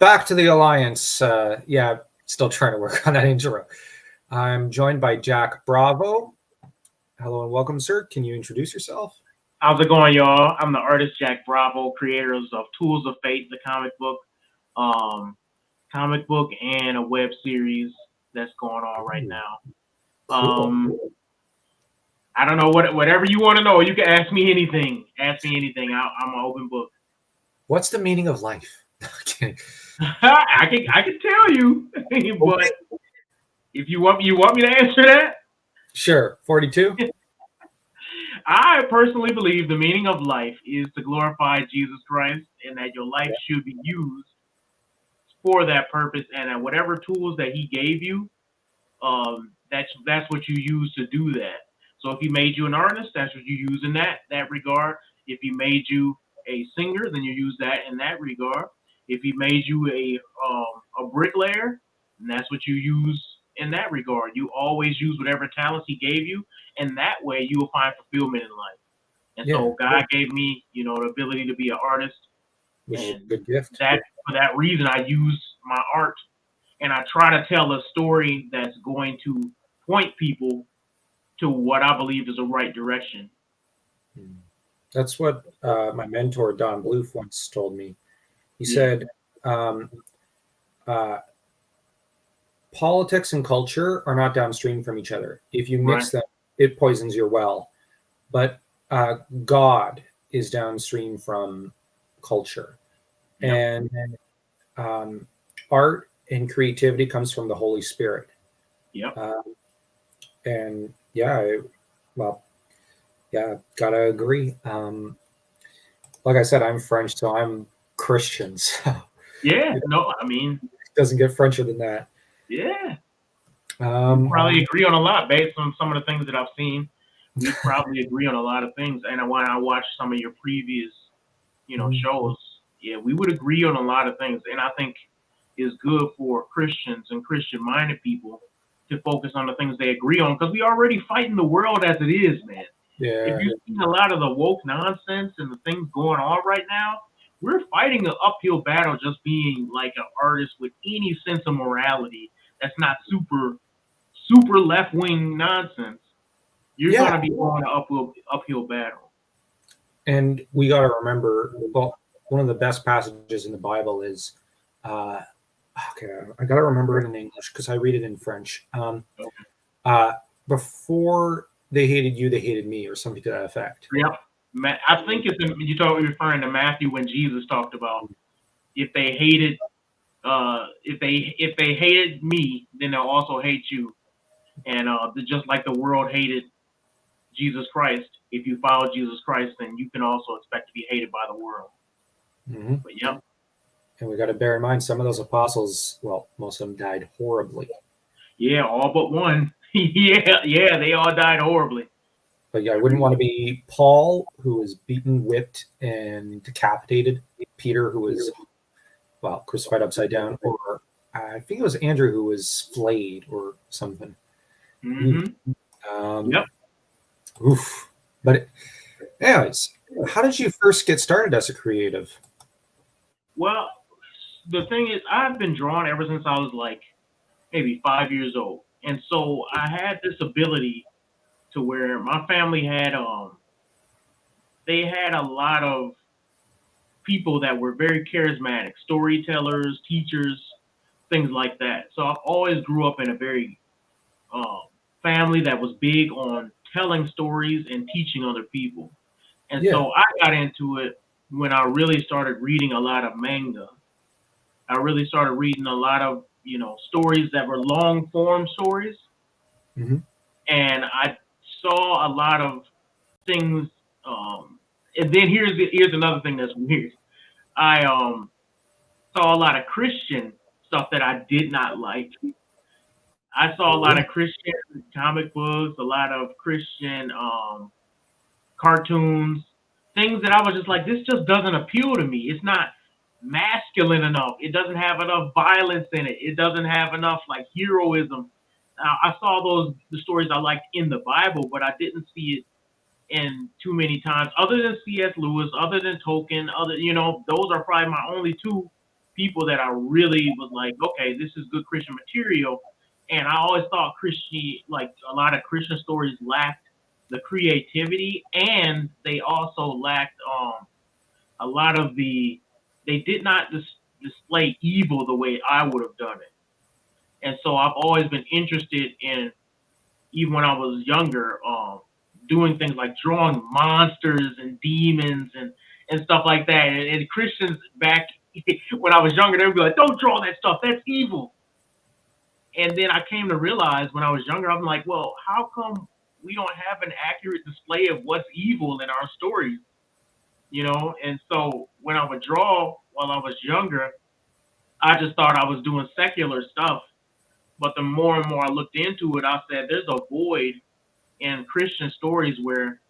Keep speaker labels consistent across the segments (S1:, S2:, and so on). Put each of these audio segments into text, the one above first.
S1: Back to the Alliance. Yeah, still trying to work on that intro. I'm joined by Jack Bravo. Hello and welcome, sir. Can you introduce yourself?
S2: How's it going, y'all? I'm the artist Jack Bravo, creators of Tools of Fate, the um, comic book and a web series that's going on right now.
S1: Cool.
S2: I don't know whatever you want to know. You can ask me anything. Ask me anything. I'm an open book.
S1: What's the meaning of life? Okay.
S2: I can tell you, but if you want me to answer that,
S1: Sure. 42.
S2: I personally believe the meaning of life is to glorify Jesus Christ, and that your life should be used for that purpose, and at whatever tools that He gave you, that's what you use to do that. So if He made you an artist, that's what you use in that regard. If He made you a singer, then you use that in that regard. If He made you a bricklayer, then that's what you use in that regard. You always use whatever talents He gave you, and that way you will find fulfillment in life. And so God gave me, the ability to be an artist,
S1: Which is a
S2: and
S1: good gift.
S2: that for that reason I use my art, and I try to tell a story that's going to point people to what I believe is the right direction.
S1: That's what my mentor, Don Bluth, once told me. He said, politics and culture are not downstream from each other. If you mix them, it poisons your well. But God is downstream from culture. And art and creativity comes from the Holy Spirit. And gotta agree. Like I said, I'm French, so I'm Christian. So doesn't get Frencher than that.
S2: Yeah. We probably agree on a lot based on some of the things that I've seen. We probably agree on a lot of things. And when I watch some of your previous, shows, we would agree on a lot of things. And I think it's good for Christians and Christian-minded people to focus on the things they agree on, because we already fighting the world as it is, man.
S1: Yeah.
S2: If you've seen a lot of the woke nonsense and the things going on right now, we're fighting an uphill battle just being like an artist with any sense of morality that's not super left-wing nonsense. You're going to be going an uphill battle.
S1: And we got to remember, one of the best passages in the Bible is, I got to remember it in English because I read it in French. Before they hated you, they hated me, or something to that effect.
S2: Yeah. I think you're referring to Matthew when Jesus talked about if they hated me, then they'll also hate you. And just like the world hated Jesus Christ, if you follow Jesus Christ, then you can also expect to be hated by the world.
S1: Mm-hmm.
S2: But yeah.
S1: And we got to bear in mind, some of those apostles, most of them died horribly.
S2: Yeah, all but one. yeah, they all died horribly.
S1: But I wouldn't want to be Paul, who was beaten, whipped, and decapitated. Peter, who was, crucified upside down. Or I think it was Andrew, who was flayed or something.
S2: Mm-hmm.
S1: Oof. But anyways, how did you first get started as a creative?
S2: Well, the thing is, I've been drawing ever since I was like maybe 5 years old. And so I had this ability to where my family had they had a lot of people that were very charismatic, storytellers, teachers, things like that. So I've always grew up in a very family that was big on telling stories and teaching other people. And so I got into it when I really started reading a lot of manga. I really started reading a lot of, stories that were long form stories.
S1: Mm-hmm.
S2: And I saw a lot of things. And then here's another thing that's weird. I saw a lot of Christian stuff that I did not like. I saw a lot of Christian comic books, a lot of Christian cartoons, things that I was just like, this just doesn't appeal to me. It's not masculine enough. It doesn't have enough violence in it. It doesn't have enough like heroism. I saw the stories I liked in the Bible, but I didn't see it in too many times. Other than C.S. Lewis, other than Tolkien, those are probably my only two people that I really was like, okay, this is good Christian material. And I always thought Christian, like a lot of Christian stories lacked the creativity, and they also lacked a lot of the. They did not display evil the way I would have done it. And so I've always been interested in, even when I was younger, doing things like drawing monsters and demons and stuff like that. And Christians back when I was younger, they would be like, "Don't draw that stuff. That's evil." And then I came to realize when I was younger, I'm like, "Well, how come we don't have an accurate display of what's evil in our stories?" You know. And so when I would draw while I was younger, I just thought I was doing secular stuff. But the more and more I looked into it, I said, "There's a void in Christian stories where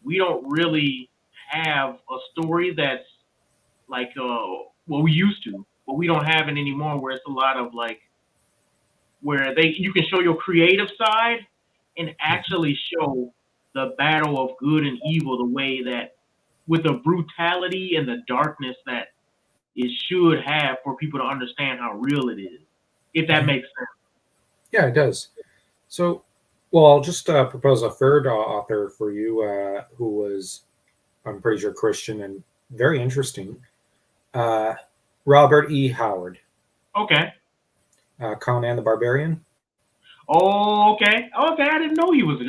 S2: we don't really have a story that's like well, we used to, but we don't have it anymore, where it's a lot of like where they you can show your creative side and actually show the battle of good and evil the way that with the brutality and the darkness that it should have for people to understand how real it is, if that
S1: Mhm.
S2: makes sense."
S1: Yeah, it does. So, well, I'll just propose a third author for you, who was, I'm pretty sure, Christian and very interesting. Uh, Robert E. Howard,
S2: Okay.
S1: Conan the Barbarian.
S2: Oh, okay. Okay. I didn't know he was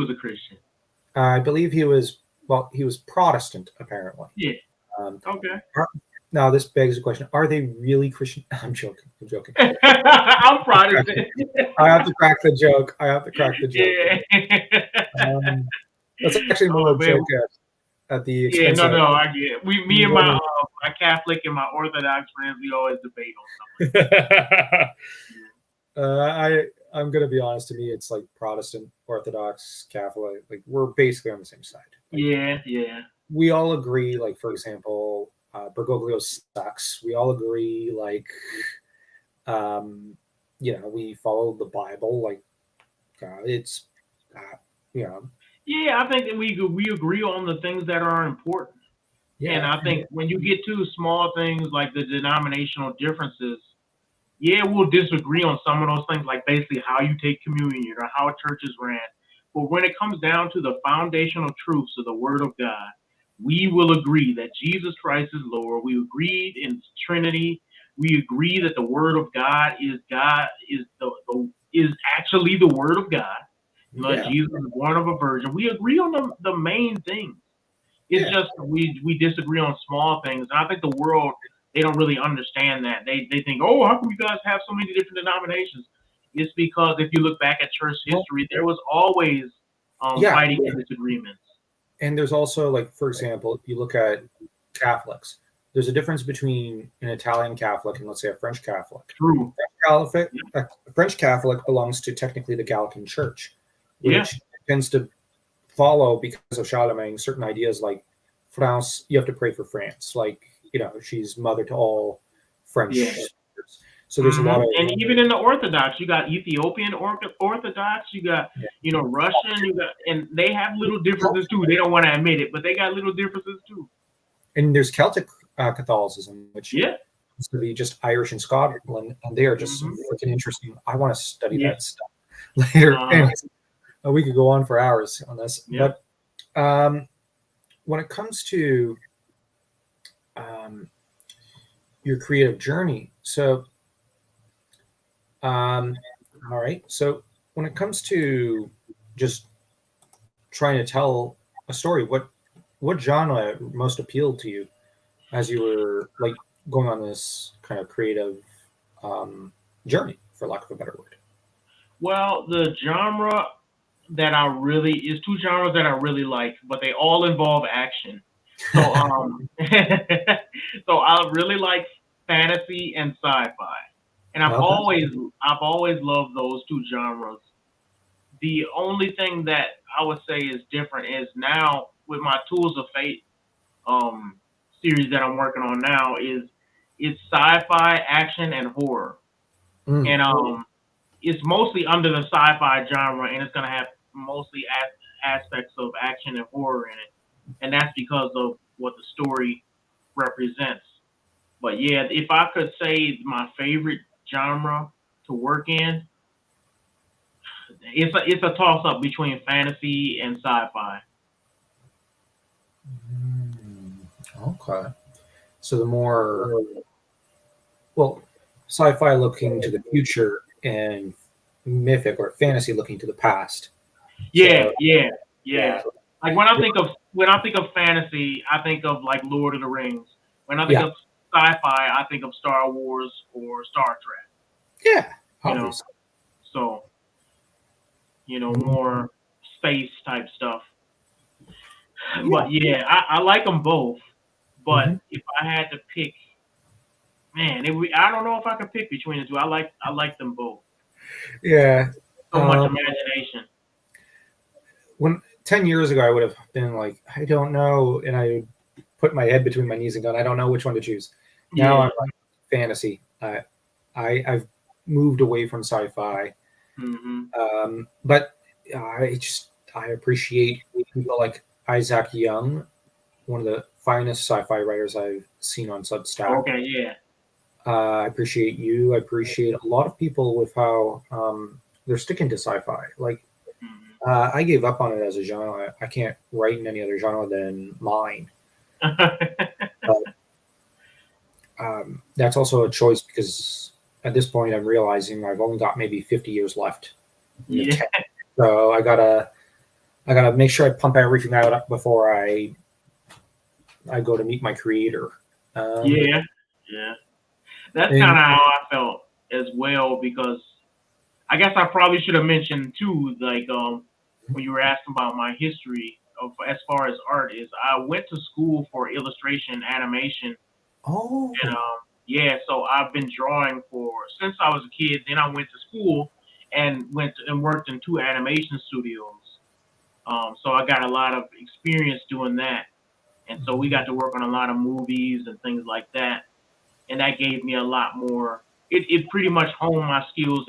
S2: a Christian.
S1: I believe he was, well, he was Protestant, apparently.
S2: Yeah.
S1: Um,
S2: Okay.
S1: are- Now, this begs the question: are they really Christian? I'm joking. I'm joking.
S2: I'm Protestant.
S1: I have to crack the joke. I have to crack the joke.
S2: Yeah.
S1: Um, that's actually more
S2: Oh
S1: a
S2: man.
S1: joke at the
S2: Yeah,
S1: expense
S2: no,
S1: of
S2: no, I get it. Me and
S1: winning.
S2: my Catholic and my Orthodox friends, we always debate on stuff
S1: I'm gonna be honest. To me, it's like Protestant, Orthodox, Catholic. Like we're basically on the same side.
S2: like
S1: Like
S2: that. Yeah, yeah,
S1: we all agree. Like for example, Bergoglio sucks. We all agree. Like um, we follow the Bible. Like it's you know
S2: yeah. I think that we agree on the things that are important, and
S1: yeah
S2: I think when you get to small things like the denominational differences, yeah, we'll disagree on some of those things, like basically how you take communion or how a church is ran. But when it comes down to the foundational truths of the Word of God, we will agree that Jesus Christ is Lord. We agreed in Trinity. We agree that the Word of God is is actually the Word of God. You know,
S1: yeah
S2: Jesus is born of a virgin. We agree on the main things. It's
S1: yeah.
S2: just we disagree on small things, and I think the world they don't really understand that. They think, oh, how come you guys have so many different denominations? It's because if you look back at church
S1: Well,
S2: history, there was always
S1: yeah,
S2: fighting and disagreements.
S1: and there's also like for example, if you look at Catholics, there's a difference between an Italian Catholic and let's say a French Catholic.
S2: True.
S1: A French Catholic belongs to technically the Gallican Church,
S2: Yeah.
S1: which tends to follow because of Charlemagne certain ideas like France. You have to pray for France, like she's mother to all French
S2: Yeah.
S1: speakers. So there's a lot of
S2: And even in the Orthodox, you got Ethiopian Orthodox, you got Russian, you got, and they have little differences too. They don't want to admit it, but they got little differences too.
S1: and there's Celtic Catholicism, which
S2: Yeah.
S1: used to be just Irish and Scotland, and they are just
S2: hmm
S1: freaking interesting. I want to study
S2: Yeah.
S1: that stuff later.
S2: Uh,
S1: Anyways, we could go on for hours on this,
S2: yeah.
S1: but when it comes to um, your creative journey, so all right, so when it comes to just trying to tell a story, what genre most appealed to you as you were like going on this kind of creative um, journey, for lack of a better word?
S2: Well, the genre that I really is two genres that I really like, but they all involve action. So so I really like fantasy and sci-fi. And
S1: Okay.
S2: I've always loved those two genres. The only thing that I would say is different is now with my Tools of Fate um series that I'm working on now is it's sci-fi, action, and horror.
S1: Mm.
S2: And it's mostly under the sci-fi genre, and it's going to have mostly aspects of action and horror in it, and that's because of what the story represents. But yeah, if I could say my favorite genre to work in, it's a toss up between fantasy and sci-fi.
S1: Mm, okay. So the more, well, sci-fi looking to the future and mythic or fantasy looking to the past.
S2: Yeah,
S1: So
S2: yeah,
S1: yeah,
S2: yeah. Like when I think of fantasy, I think of like Lord of the Rings. When I think
S1: yeah,
S2: of sci-fi, I think of Star Wars or Star Trek.
S1: yeah,
S2: You know,
S1: obviously.
S2: so
S1: Mhm.
S2: more space type stuff.
S1: Yeah.
S2: But yeah, I like them both. But
S1: Hmm.
S2: if I had to pick, man, I don't know if I could pick between the two. I like them both.
S1: Yeah.
S2: So much
S1: Um,
S2: imagination.
S1: when 10 years ago, I would have been like, I don't know, and I would put my head between my knees and go, I don't know which one to choose. Now I'm
S2: Yeah.
S1: like fantasy. I've moved away from sci-fi,
S2: Hmm.
S1: but I appreciate people like Isaac Young, one of the finest sci-fi writers I've seen on Substack.
S2: Okay. Yeah.
S1: I appreciate you. I appreciate a lot of people with how they're sticking to sci-fi. Like I gave up on it as a genre. I can't write in any other genre than mine. But that's also a choice because at this point I'm realizing I've only got maybe 50 years left in the
S2: Yeah.
S1: tank. So I gotta make sure I pump everything out before I go to meet my creator. Um,
S2: Yeah. Yeah. That's kind
S1: and
S2: of how I felt as well because I guess I probably should have mentioned too, like when you were asking about my history of as far as art is, I went to school for illustration and animation, and
S1: oh,
S2: yeah, so I've been drawing for since I was a kid. Then I went to school and worked in two animation studios. So I got a lot of experience doing that, and so we got to work on a lot of movies and things like that, and that gave me a lot more. It pretty much honed my skills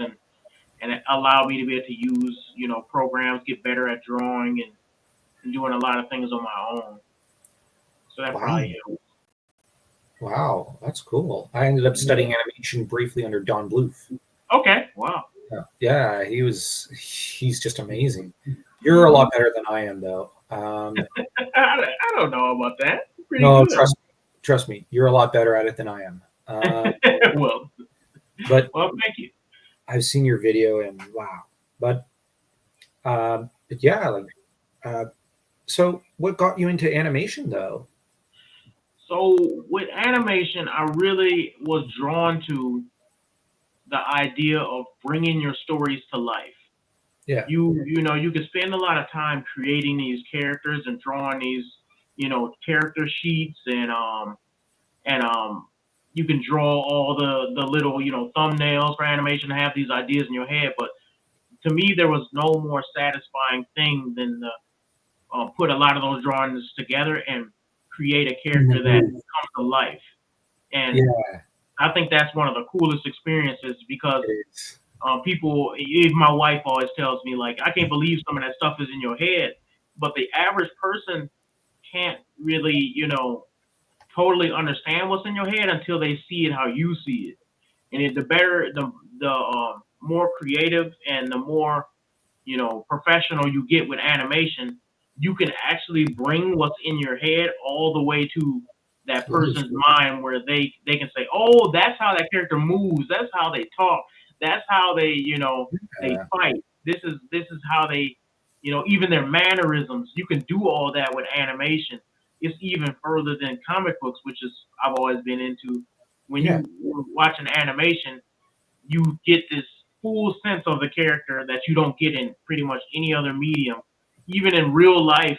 S2: and it allowed me to be able to use programs, get better at drawing and doing a lot of things on my own. So that
S1: wow,
S2: probably helped.
S1: wow, that's cool. I ended up
S2: Yeah.
S1: studying animation briefly under Don Bluth.
S2: Okay. Wow.
S1: Yeah, he's just amazing. You're a
S2: Hmm.
S1: lot better than I am, though.
S2: I don't know about that. Pretty
S1: No,
S2: good.
S1: trust me, you're a lot better at it than I am.
S2: well,
S1: But
S2: well, thank you.
S1: I've seen your video and wow. But yeah, like, uh, so what got you into animation, though?
S2: So with animation, I really was drawn to the idea of bringing your stories to life.
S1: Yeah,
S2: You can spend a lot of time creating these characters and drawing these character sheets and you can draw all the little thumbnails for animation and have these ideas in your head. But to me, there was no more satisfying thing than to put a lot of those drawings together and create a
S1: in the
S2: character that
S1: move.
S2: comes to life. And
S1: Yeah,
S2: I think that's one of the coolest experiences because
S1: it is.
S2: even my wife always tells me like, I can't believe some of that stuff is in your head, but the average person can't really totally understand what's in your head until they see it how you see it. And the better, the more creative and the more professional you get with animation, you can actually bring what's in your head all the way to that
S1: Really,
S2: person's mind where they can say, oh, that's how that character moves, that's how they talk, that's how they
S1: yeah,
S2: fight, this is how they even their mannerisms. You can do all that with animation. It's even further than comic books, which is I've always been into. When
S1: yeah,
S2: you watch an animation, you get this full sense of the character that you don't get in pretty much any other medium. Even in real life,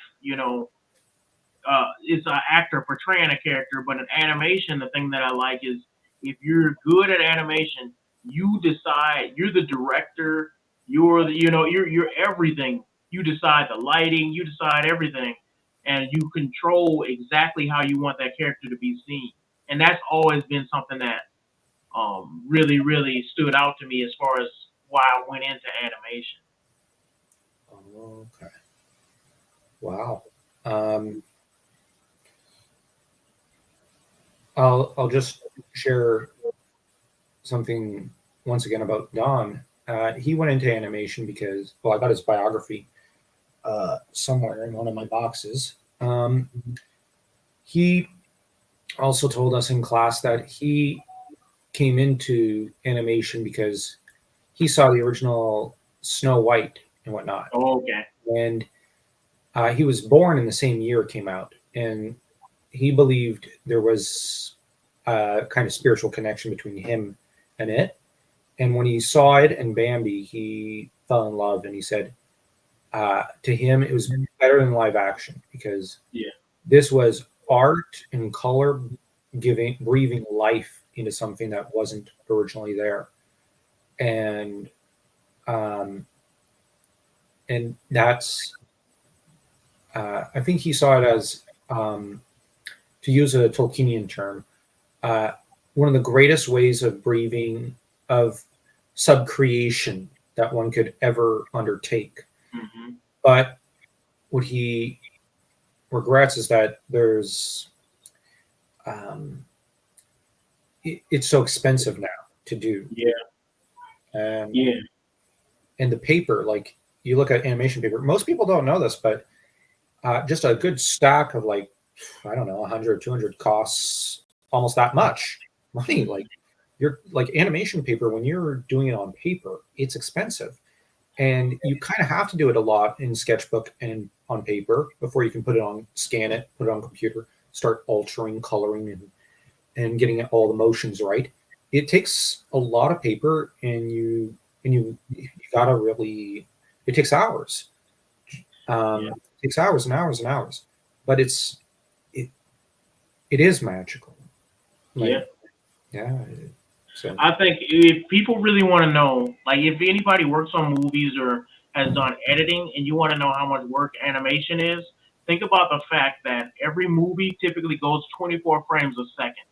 S2: it's an actor portraying a character, but in animation, the thing that I like is if you're good at animation, you decide. You're the director. You're the you're everything. You decide the lighting. You decide everything, and you control exactly how you want that character to be seen. And that's always been something that really, really stood out to me as far as why I went into animation.
S1: okay, wow. Um, I'll just share something once again about Don. He went into animation because, well, I got his biography somewhere in one of my boxes. He also told us in class that he came into animation because he saw the original Snow White and whatnot,
S2: Oh, okay.
S1: and he was born in the same year it came out, and he believed there was a kind of spiritual connection between him and it. And when he saw it and Bambi, he fell in love, and he said to him it was better than live action because
S2: Yeah.
S1: this was art and color giving breathing life into something that wasn't originally there, and um, that's I think he saw it as to use a Tolkienian term, uh, one of the greatest ways of breathing of subcreation that one could ever undertake.
S2: Hmm.
S1: But what he regrets is that there's it's so expensive now to do,
S2: Yeah.
S1: and
S2: Yeah.
S1: and the paper, like you look at animation paper, most people don't know this, but just a good stack of like I don't know 100 200 costs almost that much money. Like you're like animation paper when you're doing it on paper, it's expensive, and you kind of have to do it a lot in sketchbook and on paper before you can put it on, scan it, put it on computer, start altering coloring and getting all the motions right. It takes a lot of paper, and you gotta really, it takes hours.
S2: Yeah.
S1: It takes hours and hours and hours, but it it is magical.
S2: Yeah.
S1: Like yeah, so
S2: I think if people really want to know, like if anybody works on movies or has done editing and you want to know how much work animation is, think about the fact that every movie typically goes 24 frames a second.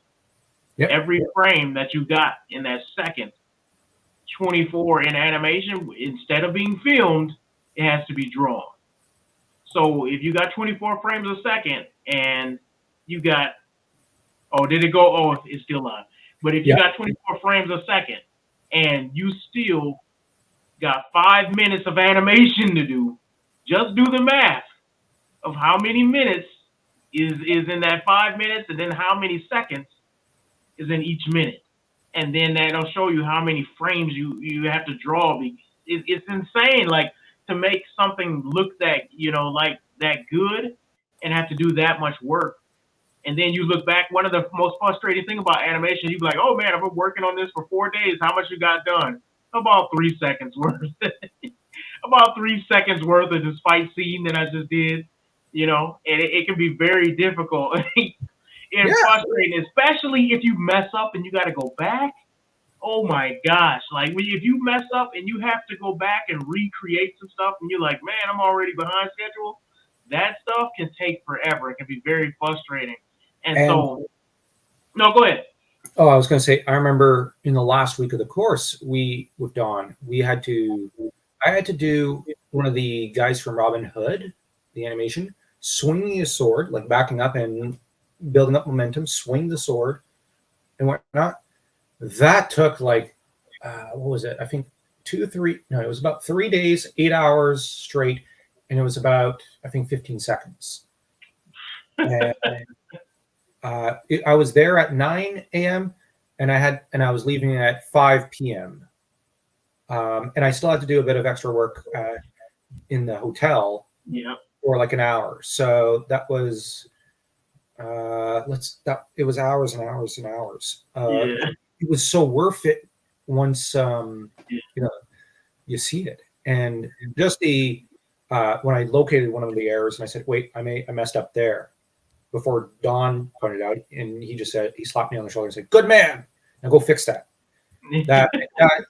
S1: yeah,
S2: Every frame that you got in that second, 24 in animation, instead of being filmed, it has to be drawn. So if you got 24 frames a second and you got, oh, did it go? Oh, it's still live. But if you
S1: yeah,
S2: got 24 frames a second and you still got 5 minutes of animation to do, just do the math of how many minutes is in that 5 minutes and then how many seconds is in each minute. And then that'll show you how many frames you have to draw. It's insane, like to make something look that like that good and have to do that much work. And then you look back. One of the most frustrating thing about animation, you be like, "Oh man, I've been working on this for 4 days. How much you got done? About 3 seconds worth. About 3 seconds worth of this fight scene that I just did. And it can be very difficult
S1: yeah.
S2: and frustrating, especially if you mess up and you got to go back. Oh my gosh! Like if you mess up and you have to go back and recreate some stuff, and you're like, man, I'm already behind schedule. That stuff can take forever. It can be very frustrating. And
S1: And
S2: so, no, go ahead.
S1: oh, I was going to say, I remember in the last week of the course, we with Dawn, I had to do one of the guys from Robin Hood, the animation, swinging a sword, like backing up and building up momentum, swing the sword and whatnot. That took like, what was it? I think 2, 3, no, it was about 3 days, 8 hours straight. And it was about, I think, 15 seconds. And I was there at 9 a.m. and I was leaving at 5 p.m. And I still had to do a bit of extra work in the hotel
S2: Yeah,
S1: for like an hour. So that was it was hours and hours and hours.
S2: yeah,
S1: It was so worth it once
S2: yeah,
S1: you know you see it. And just the when I located one of the errors and I said, wait, I messed up there before Don pointed out, and he just said, he slapped me on the shoulder and said, "Good man, now go fix that." That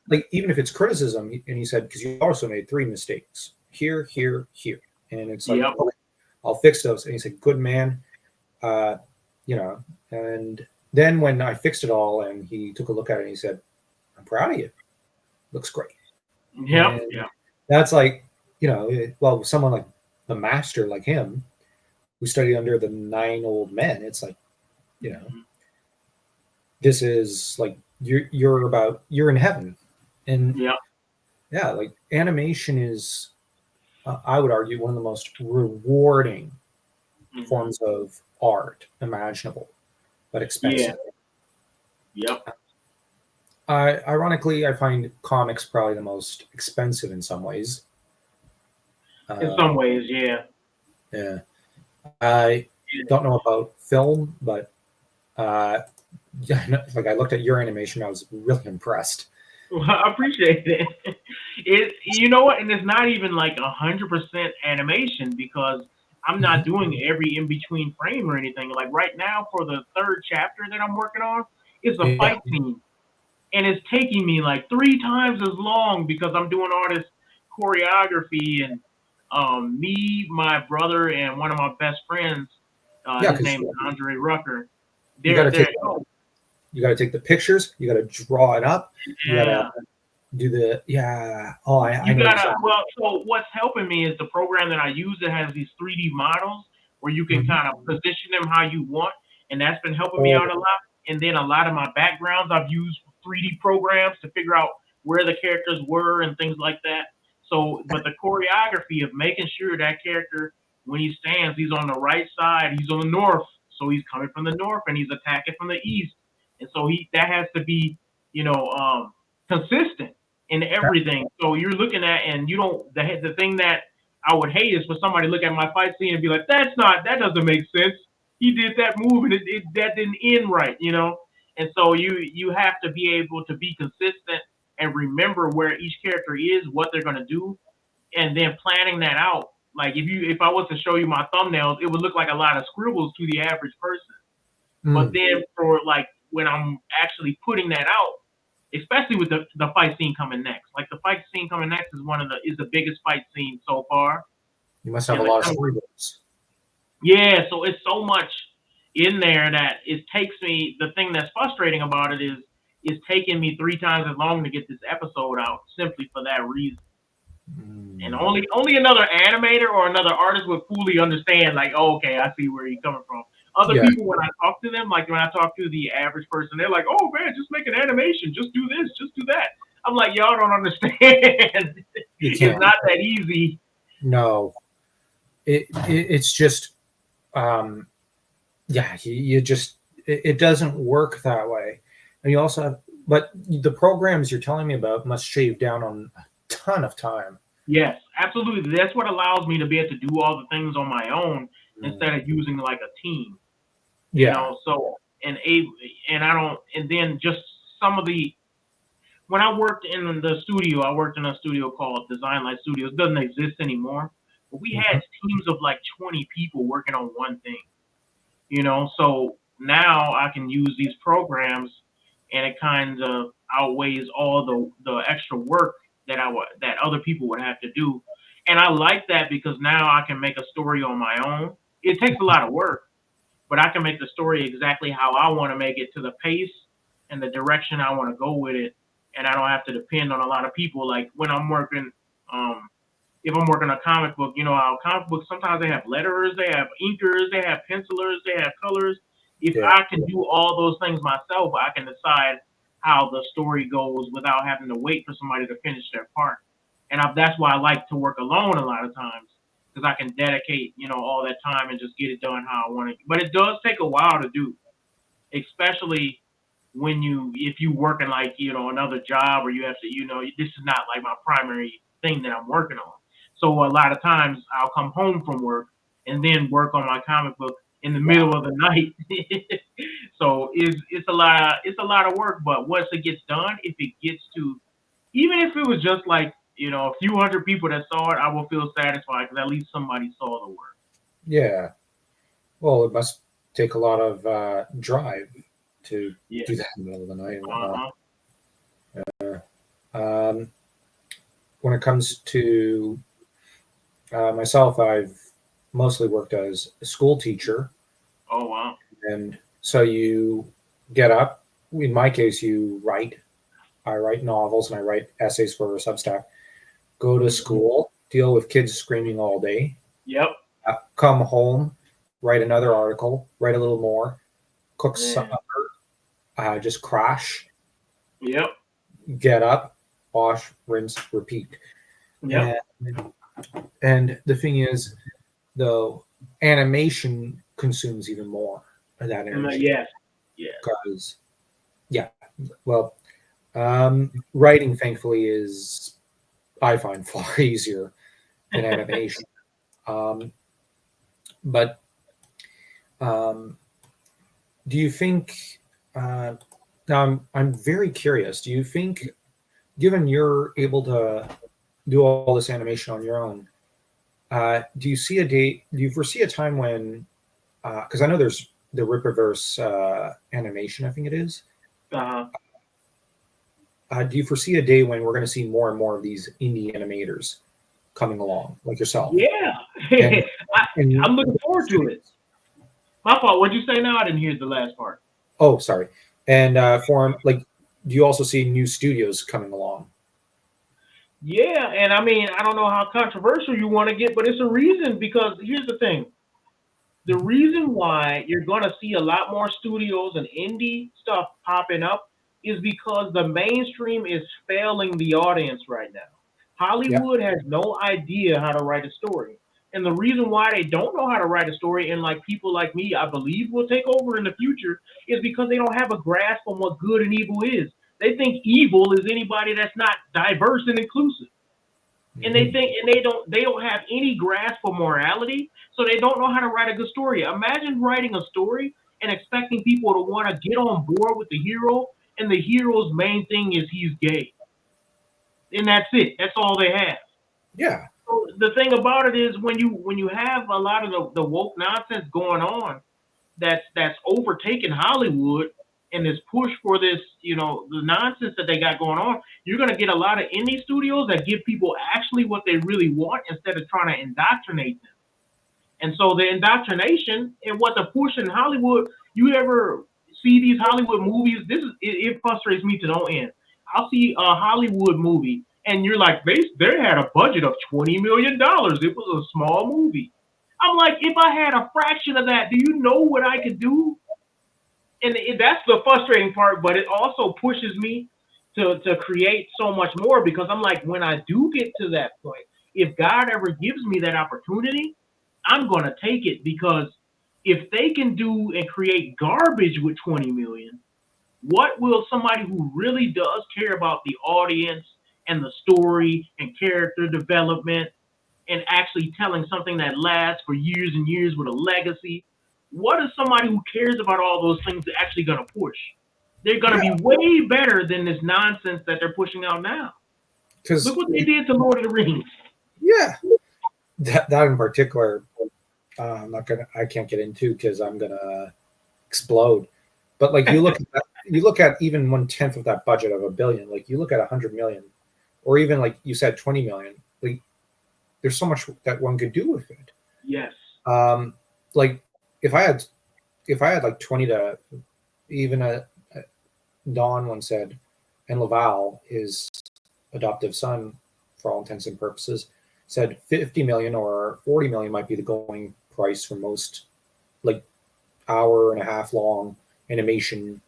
S1: like even if it's criticism, and he said, because you also made 3 mistakes here, here, here, and it's like,
S2: yep,
S1: okay, I'll fix those. And he said, "Good man," uh, And then when I fixed it all, and he took a look at it, and he said, "I'm proud of you. Looks great."
S2: yep,
S1: And
S2: yep,
S1: that's like, well, someone like the master, like him, who studied under the 9 old men, it's like, you know,
S2: mhm.
S1: this is like you're in heaven, and
S2: Yeah.
S1: yeah, like animation is, I would argue, one of the most rewarding
S2: Hmm.
S1: forms of art imaginable, but
S2: Yeah.
S1: expensive.
S2: Yep.
S1: Ironically, I find comics probably the most expensive in some ways.
S2: In
S1: Uh,
S2: some ways, yeah.
S1: yeah, I don't know about film, but uh, yeah, like I looked at your animation, I was really impressed.
S2: Well, I appreciate it. You know what, and it's not even like 100% animation because I'm
S1: Mhm.
S2: not doing every in between frame or anything. Like right now for the third chapter that I'm working on, it's a
S1: Yeah,
S2: fight scene, and it's taking me like three times as long because I'm doing all this choreography and me, my brother, and one of my best friends,
S1: yeah,
S2: his
S1: because
S2: name is Andre Rucker.
S1: you got
S2: They're
S1: to take
S2: they're oh
S1: you got to take the pictures, you got to draw it up, you got to
S2: yeah.
S1: do the yeah. Oh, I
S2: You
S1: know
S2: gotta
S1: exactly.
S2: well, so what's helping me is the program that I use that has these 3D models where you can
S1: Mhm.
S2: kind of position them how you want, and that's been helping me
S1: Oh,
S2: out a lot. And then a lot of my backgrounds I've used 3D programs to figure out where the characters were and things like that. So, but the choreography of making sure that character when he stands, he's on the right side, he's on the north, so he's coming from the north and he's attacking from the east, and so he that has to be you know consistent in everything. So you're looking at, and you don't, the thing that I would hate is for somebody to look at my fight scene and be like, that doesn't make sense. He did that move and that didn't end right, you know? And so you have to be able to be consistent and remember where each character is, what they're going to do, and then planning that out. Like if I was to show you my thumbnails, it would look like a lot of scribbles to the average person. But
S1: mm,
S2: then for like when I'm actually putting that out, especially with the fight scene coming next. Like the fight scene coming next is the biggest fight scene so far.
S1: you must have
S2: And
S1: a
S2: like
S1: lot of storyboards.
S2: yeah, so it's so much in there that it takes me. The thing that's frustrating about it is it's taking me three times as long to get this episode out simply for that reason. And
S1: Mm.
S2: only another animator or another artist would fully understand. Like, oh, okay, I see where you're coming from. Other
S1: Yeah,
S2: people, when I talk to them, like when I talk to the average person, they're like, "Oh man, just make an animation, just do this, just do that." I'm like, y'all don't understand.
S1: you
S2: It's
S1: can't.
S2: not that easy.
S1: No, it's just um, yeah. You just it doesn't work that way, and you also have. But the programs you're telling me about must shave down on a ton of time.
S2: Yes, absolutely. That's what allows me to be able to do all the things on my own
S1: Mm.
S2: instead of using like a team. You
S1: Yeah.
S2: know, so and I don't, and then just some of the when I worked in the studio, I worked in a studio called Design Light Studios. It doesn't exist anymore. But we had
S1: Mhm.
S2: teams of like 20 people working on one thing, you know. So now I can use these programs, and it kind of outweighs all the extra work that other people would have to do. And I like that because now I can make a story on my own. It takes a lot of work, but I can make the story exactly how I want to make it to the pace and the direction I want to go with it, and I don't have to depend on a lot of people. Like when I'm working, um, if I'm working a comic book, you know how comic books sometimes they have letterers, they have inkers, they have pencilers, they have colors. If
S1: Yeah.
S2: I can do all those things myself, I can decide how the story goes without having to wait for somebody to finish their part. And that's why I like to work alone a lot of times because I can dedicate, all that time and just get it done how I want it. But it does take a while to do, especially if you working like another job or you have to this is not like my primary thing that I'm working on. So a lot of times I'll come home from work and then work on my comic book in the
S1: Wow.
S2: middle of the night. So it's a lot of work, but once it gets done, if it gets to even if it was just like a few hundred people that saw it, I will feel satisfied because at least somebody saw the work.
S1: Yeah. Well, it must take a lot of drive to
S2: Yeah.
S1: do that in the middle of the night and whatnot.
S2: Uh-huh.
S1: Um, when it comes to myself, I've mostly worked as a school teacher,
S2: Oh wow.
S1: and so you get up. In my case, you write. I write novels and I write essays for Substack. Go to
S2: Hmm.
S1: school, deal with kids screaming all day.
S2: Yep.
S1: Come home, write another article, write a little more, cook
S2: Yeah.
S1: supper, just crash,
S2: Yep.
S1: get up, wash, rinse, repeat.
S2: Yep.
S1: And the thing is, the animation consumes even more of that
S2: And
S1: energy
S2: yes. Yes.
S1: because, yeah, well, writing thankfully is, I find, far easier than animation. Um, but um, do you think? Uh, now I'm very curious. Do you think, given you're able to do all this animation on your own, do you see a date? Do you foresee a time when? Because I know there's the Rippaverse animation. I think it is.
S2: Uh-huh.
S1: Do you foresee a day when we're going to see more and more of these indie animators coming along, like yourself,
S2: Yeah.
S1: and
S2: I'm
S1: in
S2: looking forward to it.
S1: studios?
S2: My fault. What'd you say now? I didn't hear the last part.
S1: Oh, sorry. And for like, do you also see new studios coming along?
S2: Yeah, and I mean, I don't know how controversial you want to get, but it's a reason because here's the thing. The
S1: Mhm.
S2: reason why you're going to see a lot more studios and indie stuff popping up is because the mainstream is failing the audience right now.
S1: Yeah,
S2: Hollywood has no idea how to write a story. And the reason why they don't know how to write a story, and like people like me, I believe will take over in the future, is because they don't have a grasp on what good and evil is. They think evil is anybody that's not diverse and inclusive, and they
S1: hmm
S2: think and they don't have any grasp for morality, so they don't know how to write a good story. Imagine writing a story and expecting people to want to get on board with the hero, and the hero's main thing is he's gay, and that's it. That's all they have.
S1: yeah,
S2: So the thing about it is when you have a lot of the woke nonsense going on, that's overtaken Hollywood and this push for this, the nonsense that they got going on, you're gonna get a lot of indie studios that give people actually what they really want instead of trying to indoctrinate them. And so the indoctrination and what the push in Hollywood, you ever see these Hollywood movies? It frustrates me to no end. I'll see a Hollywood movie and you're like, they had a budget of $20 million. It was a small movie. I'm like, if I had a fraction of that, do you know what I could do? And that's the frustrating part, but it also pushes me to create so much more because I'm like, when I do get to that point, if God ever gives me that opportunity, I'm gonna take it because if they can do and create garbage with 20 million, what will somebody who really does care about the audience and the story and character development and actually telling something that lasts for years and years with a legacy, what is somebody who cares about all those things actually going to push? They're going to
S1: yeah.
S2: be way better than this nonsense that they're pushing out now. Look
S1: Because
S2: what they did to Lord of the Rings.
S1: yeah, that in particular, I'm not gonna. I can't get into because I'm gonna explode. But like you look at that, you look at even 1/10 of that budget of $1 billion. Like you look at 100 million, or even like you said 20 million. Like there's so much that one could do with it.
S2: Yes.
S1: Um, like if I had like 20 to even a Don once said, and Laval, his adoptive son, for all intents and purposes, said 50 million or 40 million might be the going price for most like hour and a half long animation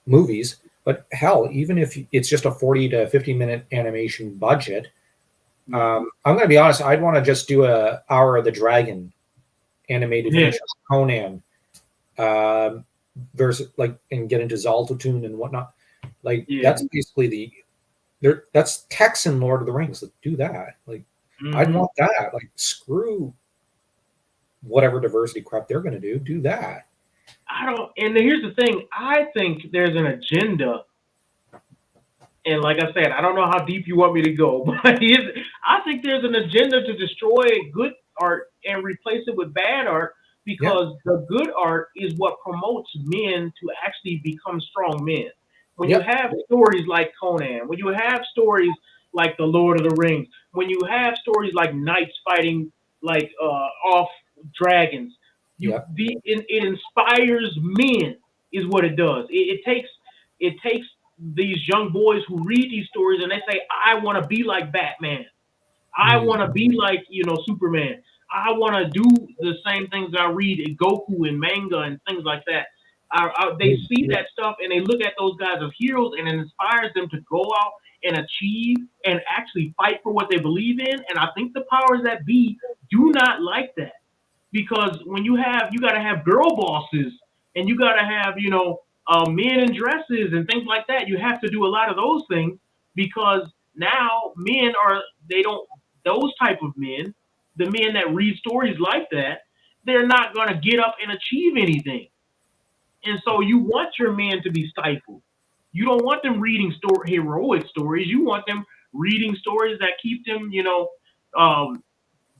S1: movies. But hell, even if it's just a 40 to 50-minute animation budget,
S2: Mm-hmm.
S1: I'm going to be honest. I'd want to just do a Hour of the Dragon animated
S2: Yeah.
S1: feature Conan, um, versus like and get into Zaltotune and whatnot. Like
S2: Yeah.
S1: that's basically that's Tex and Lord of the Rings. Like, do that. Like I'd
S2: Mm-hmm.
S1: want that. Like screw whatever diversity crap they're going to do. Do that.
S2: I don't. And here's the thing. I think there's an agenda, and like I said, I don't know how deep you want me to go, but I think there's an agenda to destroy good art and replace it with bad art
S1: Yeah.
S2: because the good art is what promotes men to actually become strong men. When you
S1: Yep.
S2: have stories like Conan, when you have stories like The Lord of the Rings, when you have stories like knights fighting like off dragons,
S1: Yep.
S2: it inspires men is what it does. It takes these young boys who read these stories and they say, I want to be like Batman. I
S1: Mm.
S2: want to be like, Superman. I want to do the same things I read in Goku and manga and things like that. they see that stuff and they look at those guys as heroes, and it inspires them to go out and achieve and actually fight for what they believe in. And I think the powers that be do not like that, because when you got to have girl bosses, and you got to have men in dresses and things like that. You have to do a lot of those things, because now men are they don't those type of men, the men that read stories like that, they're not going to get up and achieve anything. And so you want your men to be stifled. You don't want them reading heroic stories. You want them reading stories that keep them, um,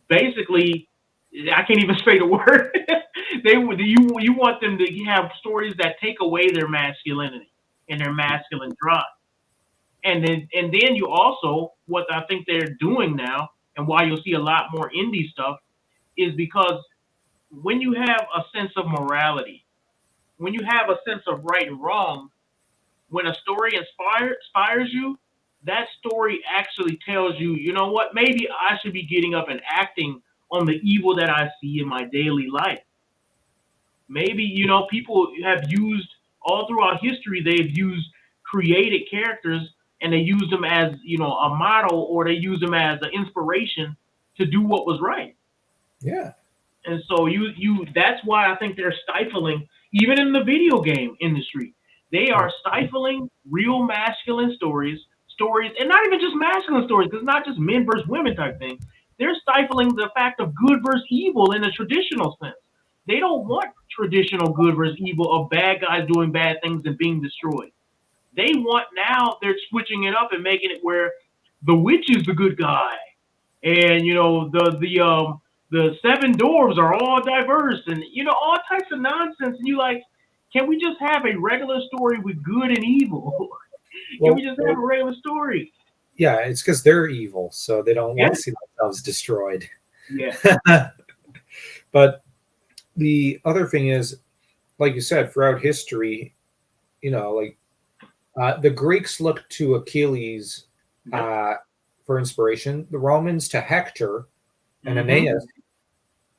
S2: basically, I can't even say the word. You want them to have stories that take away their masculinity and their masculine drive. And then you also, what I think they're doing now, and why you'll see a lot more indie stuff, is because when you have a sense of morality, when you have a sense of right and wrong, when a story inspires you, that story actually tells you, you know what, maybe I should be getting up and acting on the evil that I see in my daily life. Maybe, people have used, all throughout history, they've used created characters, and they use them as, a model, or they use them as an inspiration to do what was right.
S1: Yeah.
S2: And so that's why I think they're stifling, even in the video game industry. They are stifling real masculine stories, and not even just masculine stories, because it's not just men versus women type thing. They're stifling the fact of good versus evil in a traditional sense. They don't want traditional good versus evil of bad guys doing bad things and being destroyed. They want, now they're switching it up and making it where the witch is the good guy, and the seven dwarves are all diverse, and all types of nonsense. And you like, can we just have a regular story with good and evil? Can
S1: Well,
S2: we just have a regular story?
S1: yeah, it's because they're evil, so they don't
S2: Yeah,
S1: want to see themselves destroyed.
S2: yeah,
S1: But the other thing is, like you said, throughout history, like the Greeks looked to Achilles
S2: yep.
S1: uh, for inspiration, the Romans to Hector and
S2: Mm-hmm.
S1: Aeneas,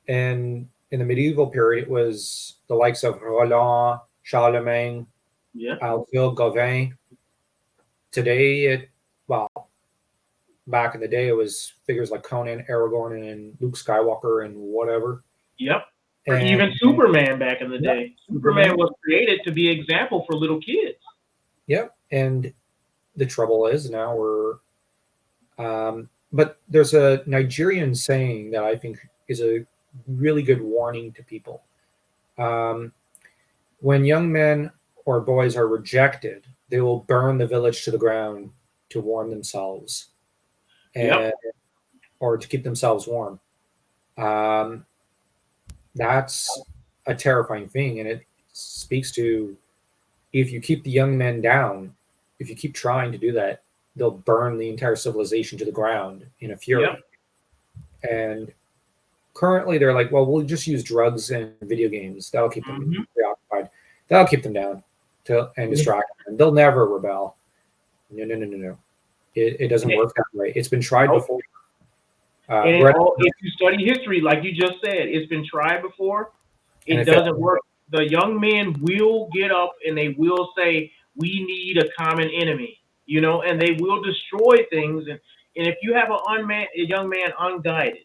S1: and in the medieval period, it was the likes of Roland, Charlemagne,
S2: Yep.
S1: Alfil, Gauvin. Today, well, back in the day, it was figures like Conan, Aragorn, and Luke Skywalker, and whatever.
S2: Yep. Or
S1: And
S2: even Superman back in the
S1: yeah,
S2: day. Superman
S1: Superman.
S2: was created to be an example for little kids.
S1: Yep. And the trouble is now but there's a Nigerian saying that I think is a really good warning to people. Um, when young men or boys are rejected, they will burn the village to the ground to warm themselves,
S2: Yep.
S1: and or to keep themselves warm. Um, that's a terrifying thing, and it speaks to, if you keep the young men down, if you keep trying to do that, they'll burn the entire civilization to the ground in a
S2: Yep.
S1: fury. And currently, they're like, well, we'll just use drugs and video games. That'll keep them
S2: Mm-hmm.
S1: preoccupied. That'll keep them down and distract them. They'll never rebel. No, no, no, no, no. It doesn't work that way. It's been tried
S2: Nope.
S1: before.
S2: And
S1: Greta,
S2: if you study history, like you just said, it's been tried before.
S1: and
S2: It
S1: it failed.
S2: doesn't work. The young men will get up and they will say, "We need a common enemy," and they will destroy things. And if you have a young man unguided,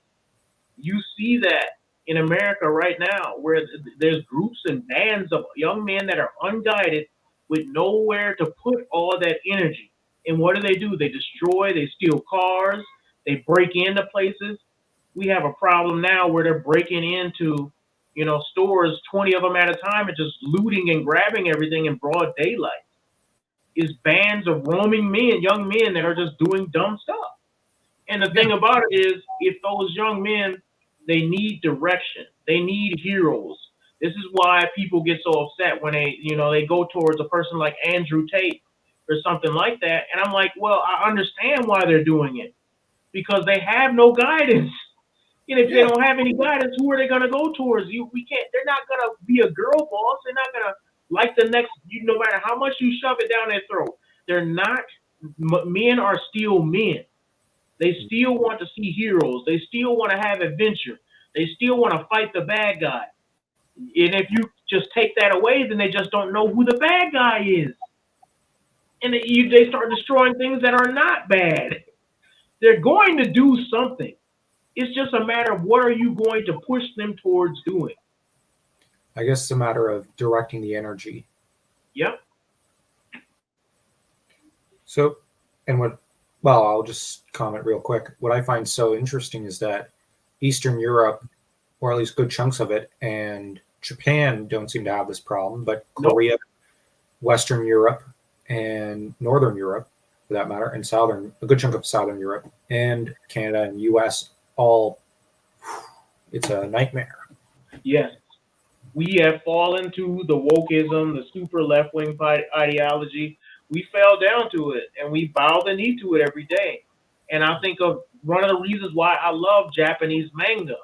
S2: you see that in America right now, where there's groups and bands of young men that are unguided with nowhere to put all that energy. And what do? They destroy, they steal cars, they break into places. We have a problem now where they're breaking into, stores, 20 of them at a time, and just looting and grabbing everything in broad daylight. Is bands of roaming men, young men that are just doing dumb stuff. And the
S1: Yeah.
S2: thing about it is, if those young men, they need direction, they need heroes. This is why people get so upset when they go towards a person like Andrew Tate or something like that. And I'm like, well, I understand why they're doing it, because they have no guidance. And if they
S1: Yeah.
S2: don't have any guidance, who are they going to go towards? We can't. They're not going to be a girl boss. They're not going to like the next. No matter how much you shove it down their throat, they're not. Men are still men. They still want to see heroes. They still want to have adventure. They still want to fight the bad guy. And if you just take that away, then they just don't know who the bad guy is, and they start destroying things that are not bad. They're going to do something. It's just a matter of what are you going to push them towards doing.
S1: I guess it's a matter of directing the energy.
S2: Yep.
S1: So, and well, I'll just comment real quick. What I find so interesting is that Eastern Europe, or at least good chunks of it, and Japan don't seem to have this problem, but
S2: Nope.
S1: Korea, Western Europe, and Northern Europe, for that matter, and a good chunk of Southern Europe, and Canada and US, all, it's a nightmare.
S2: Yes. We have fallen to the wokeism, the super left wing ideology. We fell down to it and we bow the knee to it every day. And I think of one of the reasons why I love Japanese manga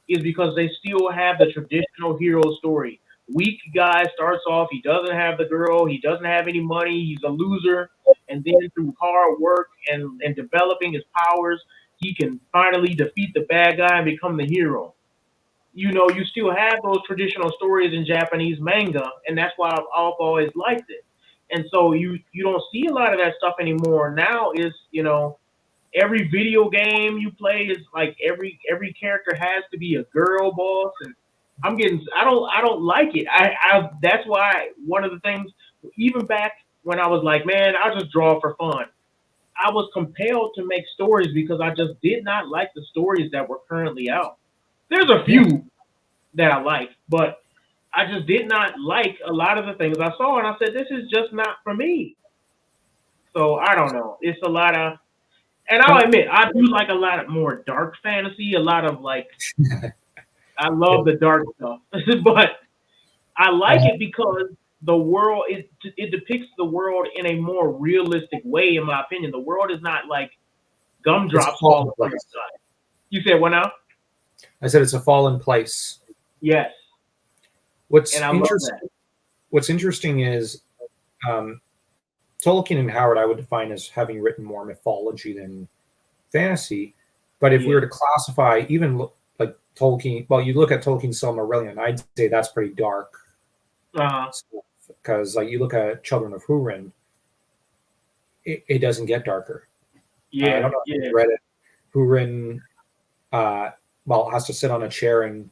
S2: is because they still have the traditional hero story. Weak guy starts off, he doesn't have the girl, he doesn't have any money, he's a loser. And then through hard work and developing his powers, he can finally defeat the bad guy and become the hero. You still have those traditional stories in Japanese manga, and that's why I've always liked it. And so you don't see a lot of that stuff anymore. Now is every video game you play is like every character has to be a girl boss, and I don't like it. I That's why one of the things, even back when I was like, man, I'll just draw for fun. I was compelled to make stories because I just did not like the stories that were currently out. There's a
S1: Yeah.
S2: few that I like, but I just did not like a lot of the things I saw, and I said, this is just not for me. So I don't know. It's a lot of, and I'll
S1: And
S2: admit, I do like a lot of more dark fantasy, a lot of like, I love the dark stuff, but I like
S1: uh,
S2: it because the world it depicts the world in a more realistic way, in my opinion. The world is not like
S1: it's a
S2: gumdrops
S1: fallen
S2: falling from the
S1: place.
S2: sky. You said what now?
S1: I said it's a fallen place.
S2: Yes, and
S1: What's
S2: I love that.
S1: interesting. What's interesting is um, Tolkien and Howard. I would define as having written more mythology than fantasy. But if we were
S2: Yeah.
S1: to classify like Tolkien, well, you look at Tolkien's Silmarillion, I'd say that's pretty dark
S2: Uh-huh.
S1: stuff. Because like you look at Children of Hurin, it doesn't get darker. I
S2: Yeah.
S1: don't know if
S2: Yeah.
S1: you read it. Hurin, uh, well, has to sit on a chair and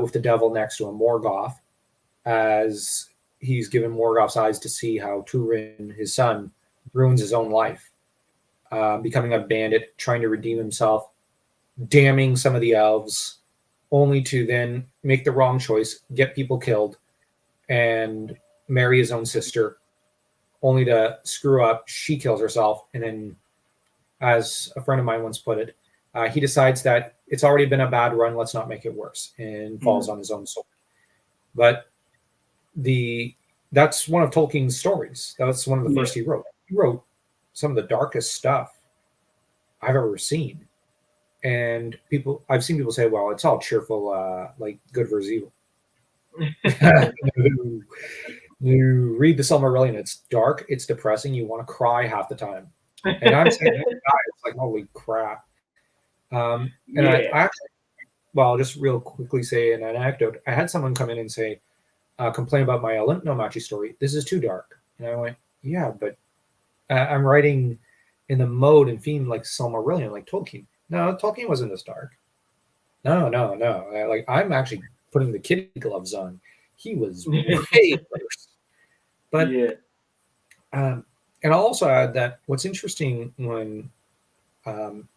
S1: with the devil next to him, Morgoth, as he's given Morgoth's eyes to see how Turin, his son, ruins his own life, becoming a bandit, trying to redeem himself, damning some of the elves, only to then make the wrong choice, get people killed, and marry his own sister, only to screw up. She kills herself, and then, as a friend of mine once put it, he decides that it's already been a bad run. Let's not make it worse, and falls
S2: Mm.
S1: on his own sword. But the that's one of Tolkien's stories. That's one of the
S2: Yeah.
S1: first he wrote. He wrote some of the darkest stuff I've ever seen. And I've seen people say, "Well, it's all cheerful, like good versus evil." No. You read the Silmarillion, it's dark, it's depressing, you want to cry half the time. And I'm saying, it's like, holy crap. And
S2: Yeah.
S1: I actually, well, I'll just real quickly say an anecdote. I had someone come in and say, complain about my Olymp no Machi story. This is too dark. And I went, yeah, but I'm writing in the mode and theme like Silmarillion, like Tolkien. No, Tolkien wasn't this dark. No, no, no. Like I'm actually putting the kitty gloves on. He was way worse. But
S2: Yeah.
S1: and I'll also add that what's interesting when um,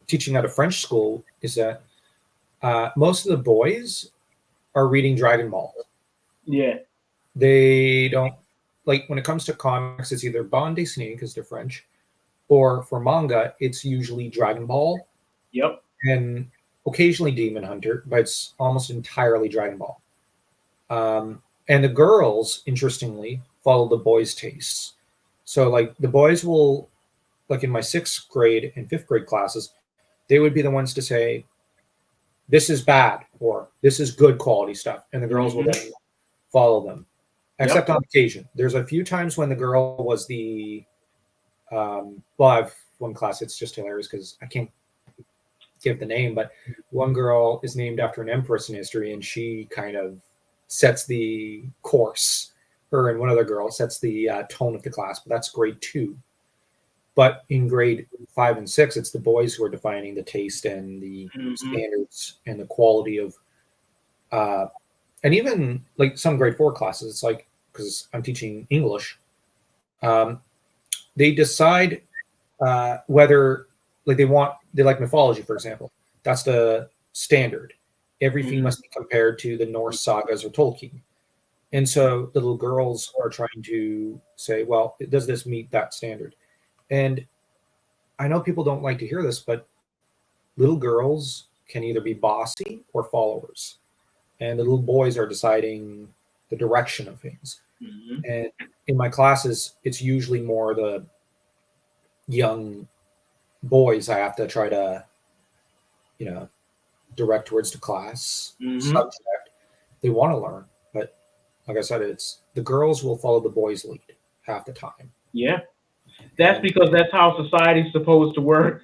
S1: teaching at a French school is that most of the boys are reading Dragon Ball.
S2: Yeah.
S1: They don't like when it comes to comics. It's either bande dessinée because they're French, or for manga, it's usually Dragon Ball
S2: Yep.
S1: and occasionally Demon Hunter, but it's almost entirely Dragon Ball. And the girls, interestingly, follow the boys' tastes. So, like, the boys will, like in my sixth grade and fifth grade classes, they would be the ones to say, this is bad or this is good quality stuff. And the girls will
S2: Hmm.
S1: then follow them, except
S2: Yep.
S1: on occasion. There's a few times when the girl was well, I've one class, it's just hilarious because I can't give the name, but one girl is named after an empress in history, and she kind of sets the course. Her and one other girl sets the tone of the class, but that's grade 2. But in grade 5 and 6, it's the boys who are defining the taste and the
S2: Hmm.
S1: standards and the quality of, and even like some grade 4 classes. It's like, because I'm teaching English, um, they decide whether like they like mythology, for example. That's the standard. Everything
S2: Hmm.
S1: must be compared to the Norse sagas or Tolkien. And so the little girls are trying to say, well, does this meet that standard? And I know people don't like to hear this, but little girls can either be bossy or followers. And the little boys are deciding the direction of things.
S2: Hmm.
S1: And in my classes, it's usually more the young boys I have to try to, you know, direct towards the class
S2: Hmm.
S1: subject. They want to learn, but like I said, it's the girls will follow the boys' lead half the time.
S2: Yeah, that's
S1: And
S2: because that's how society's supposed to work.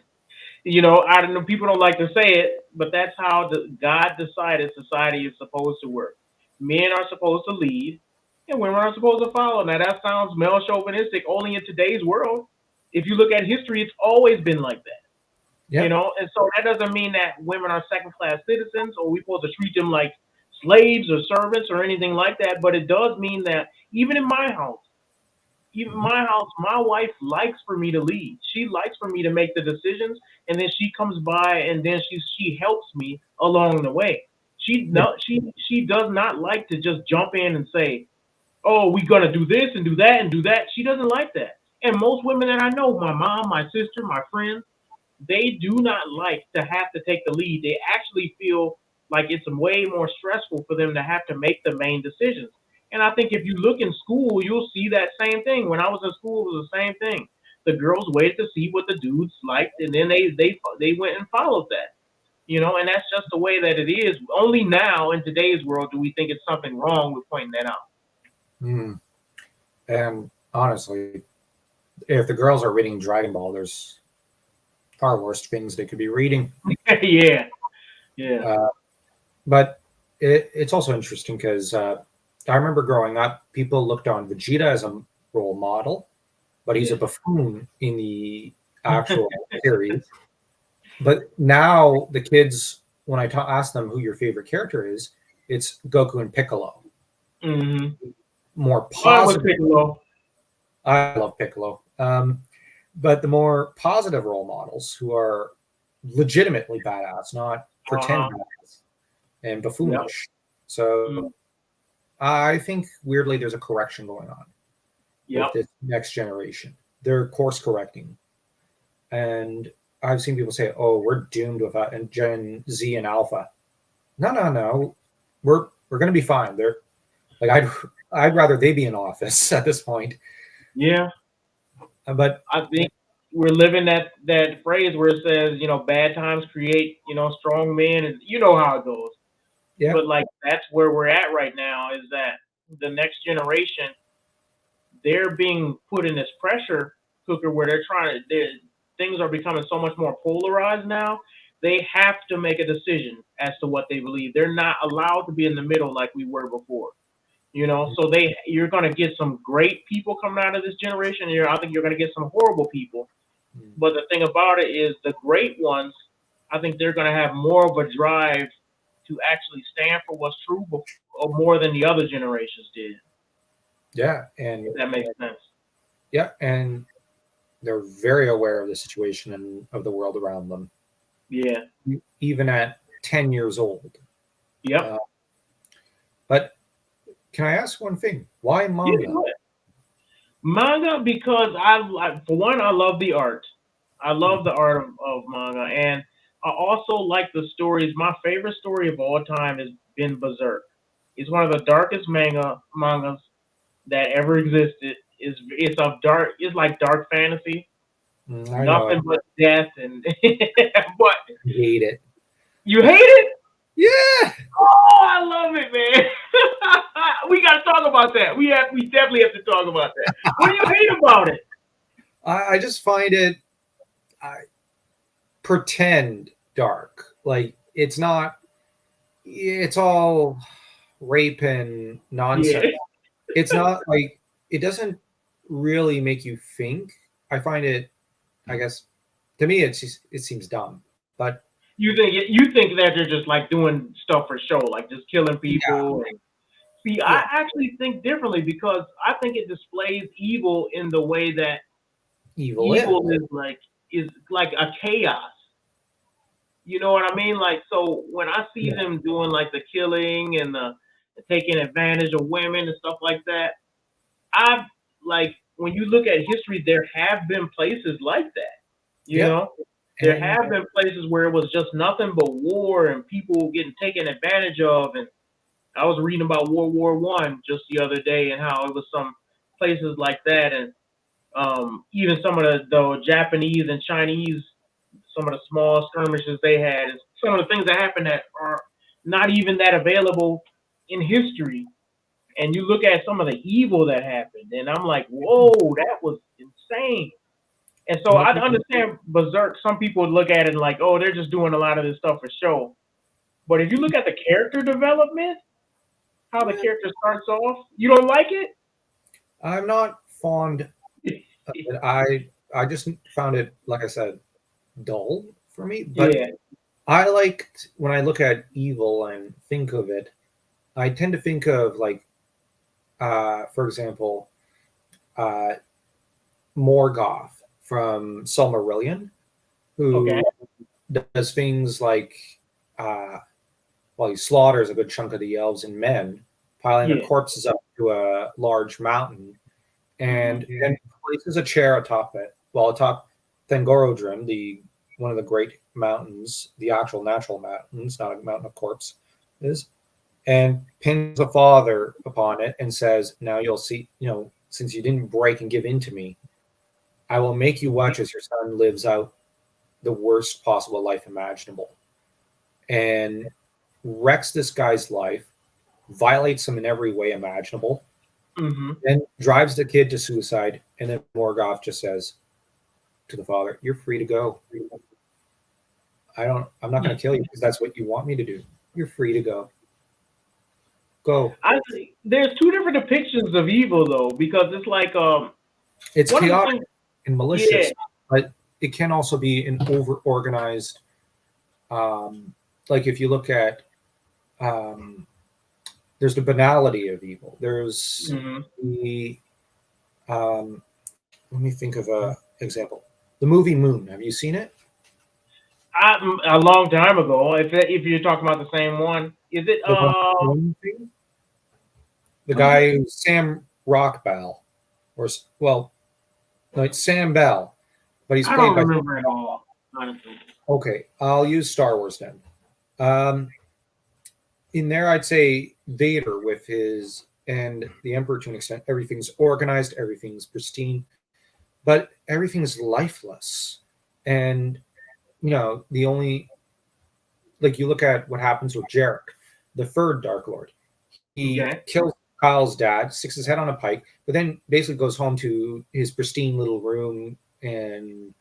S2: I don't know. People don't like to say it, but that's how God decided society is supposed to work. Men are supposed to lead, and women are supposed to follow. Now that sounds male chauvinistic only in today's world. If you look at history, it's always been like that.
S1: yeah,
S2: And so that doesn't mean that women are second class citizens or we're supposed to treat them like slaves or servants or anything like that. But it does mean that even
S1: mhm,
S2: my house, my wife likes for me to lead. She likes for me to make the decisions, and then she comes by and then she helps me along the way. She
S1: yeah,
S2: no, she does not like to just jump in and say, "Oh, we're gonna do this and do that and do that." She doesn't like that. And most women that I know, my mom, my sister, my friends, they do not like to have to take the lead. They actually feel like it's way more stressful for them to have to make the main decisions. And I think if you look in school, you'll see that same thing. When I was in school, it was the same thing. The girls waited to see what the dudes liked, and then they went and followed that. And that's just the way that it is. Only now in today's world do we think it's something wrong with pointing that out.
S1: mm. And honestly, if the girls are reading Dragon Ball, there's far worse things they could be reading.
S2: Yeah, yeah.
S1: Uh, but it's also interesting because I remember growing up, people looked on Vegeta as a role model, but he's a
S2: Yeah.
S1: buffoon in the actual series. But now the kids, when I ask them who your favorite character is, it's Goku and Piccolo.
S2: Hmm.
S1: More
S2: Mine was
S1: positive.
S2: Piccolo.
S1: I love Piccolo. But the more positive role models who are legitimately badass, not pretend
S2: Uh-huh.
S1: badass and
S2: Yep.
S1: buffoonish. So
S2: Mm.
S1: I think weirdly there's a correction going on with
S2: Yep.
S1: this next generation. They're course correcting. And I've seen people say, "Oh, we're doomed with that," and Gen Z and Alpha. No, no, no. We're going to be fine. They're like I'd rather they be in office at this point.
S2: Yeah.
S1: But
S2: I think we're living that phrase where it says, bad times create, strong men, and you know how it goes.
S1: yeah,
S2: But like that's where we're at right now is that the next generation they're being put in this pressure cooker where things are becoming so much more polarized now. They have to make a decision as to what they believe. They're not allowed to be in the middle like we were before. So you're going to get some great people coming out of this generation. I think you're going to get some horrible people. But the thing about it is, the great ones, I think they're going to have more of a drive to actually stand for what's true, more than the other generations did.
S1: yeah,
S2: If
S1: and
S2: that makes sense.
S1: yeah, and they're very aware of the situation and of the world around them,
S2: Yeah.
S1: even at 10 years old.
S2: Yep.
S1: Uh, but can I ask one thing? Why
S2: Yeah.
S1: manga?
S2: Go ahead. Manga, because for one, I love the art. I love the art of manga, and I also like the stories. My favorite story of all time has been Berserk. It's one of the darkest mangas that ever existed. It's of dark. It's like dark fantasy.
S1: I know
S2: Nothing but death and but
S1: I hate it.
S2: you hate it?
S1: Yeah,
S2: Oh, I love it, man. We gotta talk about that. We definitely have to talk about that. What do you hate about it?
S1: I just find it I pretend dark. Like it's not. It's all. rape and
S2: Yeah,
S1: nonsense. It's not like it doesn't really make you think. I find it, I guess, to me, it seems dumb. But
S2: you think that they're just like doing stuff for show, like just killing
S1: yeah,
S2: people. And see, I
S1: yeah,
S2: actually think differently because I think it displays evil in the way that
S1: evil is.
S2: evil is like a chaos. You know what I mean? Like, so when I see
S1: Yeah,
S2: them doing like the killing and the taking advantage of women and stuff like that, I've like when you look at history, there have been places like that. You
S1: yeah,
S2: know, there
S1: and
S2: have been places where it was just nothing but war and people getting taken advantage of. And I was reading about World War I just the other day and how it was some places like that, and even some of the Japanese and Chinese, some of the small skirmishes they had, and some of the things that happened that are not even that available in history. And you look at some of the evil that happened, and I'm like, whoa, that was insane. And so I
S1: maybe
S2: understand Berserk. Some people would look at it like, oh, they're just doing a lot of this stuff for show. But if you look at the character development, how the character starts off, you don't like
S1: I'm not fond
S2: it?
S1: of it. I just found it, like I said, dull for me. But
S2: Yeah,
S1: I liked when I look at evil and think of it. I tend to think of like, for example, uh, Morgoth from Silmarillion,
S2: okay,
S1: who does things like, uh, well, he slaughters a good chunk of the elves and men, piling their
S2: yeah,
S1: corpses up to a large mountain,
S2: hmm,
S1: and then places a chair atop it, well, atop Thangorodrim, the one of the great mountains, the actual natural mountains, not a mountain of corpse, is, and pins a father upon it and says, "Now you'll see, since you didn't break and give in to me, I will make you watch as your son lives out the worst possible life imaginable." And wrecks this guy's life, violates him in every way imaginable,
S2: hmm.
S1: then drives the kid to suicide. And then Morgoth just says to the father, "You're free to go. I'm not going to kill you because that's what you want me to do. You're free to go. Go."
S2: I think there's two different depictions of evil though, because it's like
S1: It's
S2: one of the
S1: chaotic
S2: things.
S1: and
S2: Yeah,
S1: malicious, but it can also be an over organized. Um, like if you look at, um, there's the banality of evil. There's
S2: hmm.
S1: the, let me think of a example. The movie Moon. Have you seen it?
S2: A long time ago. If you're talking about the same one, is it
S1: The one thing. The
S2: was it?
S1: guy who's Sam Rockwell, or well, no, it's Sam Bell, but he's
S2: I
S1: played
S2: don't
S1: by.
S2: remember at all, honestly.
S1: Okay, I'll use Star Wars then. Um, in there, I'd say Vader with his and the Emperor to an extent. Everything's organized, everything's pristine, but everything's lifeless. And the only, like, you look at what happens with Jarek, the third Dark Lord. He
S2: Okay.
S1: kills Kyle's dad, sticks his head on a pike, but then basically goes home to his pristine little room and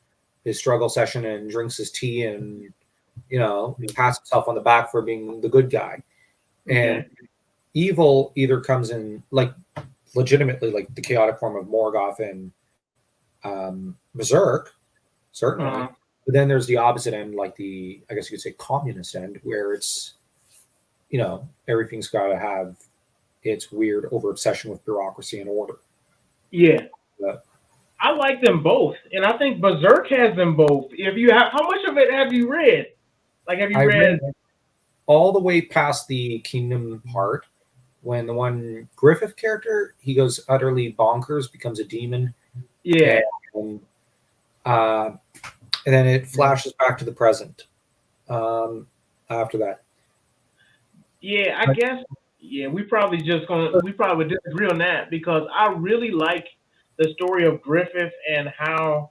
S1: his struggle session and drinks his tea and pats himself on the back for being the good guy. And
S2: Okay.
S1: evil either comes in like legitimately like the chaotic form of Morgoth and Berserk, certainly.
S2: Uh-huh.
S1: But then there's the opposite end, like the, I guess you could say, communist end, where it's everything's got to have its weird over obsession with bureaucracy and order.
S2: Yeah.
S1: But
S2: I like them both, and I think Berserk has them both. If you have, how much of it have you read? Like, have you
S1: I
S2: read?
S1: read all the way past the kingdom part when the one Griffith character he goes utterly bonkers, becomes a demon,
S2: Yeah.
S1: and uh, and then it flashes back to the present um, after that.
S2: Yeah, I
S1: But
S2: guess. Yeah, we probably would disagree on that because I really like the story of Griffith and how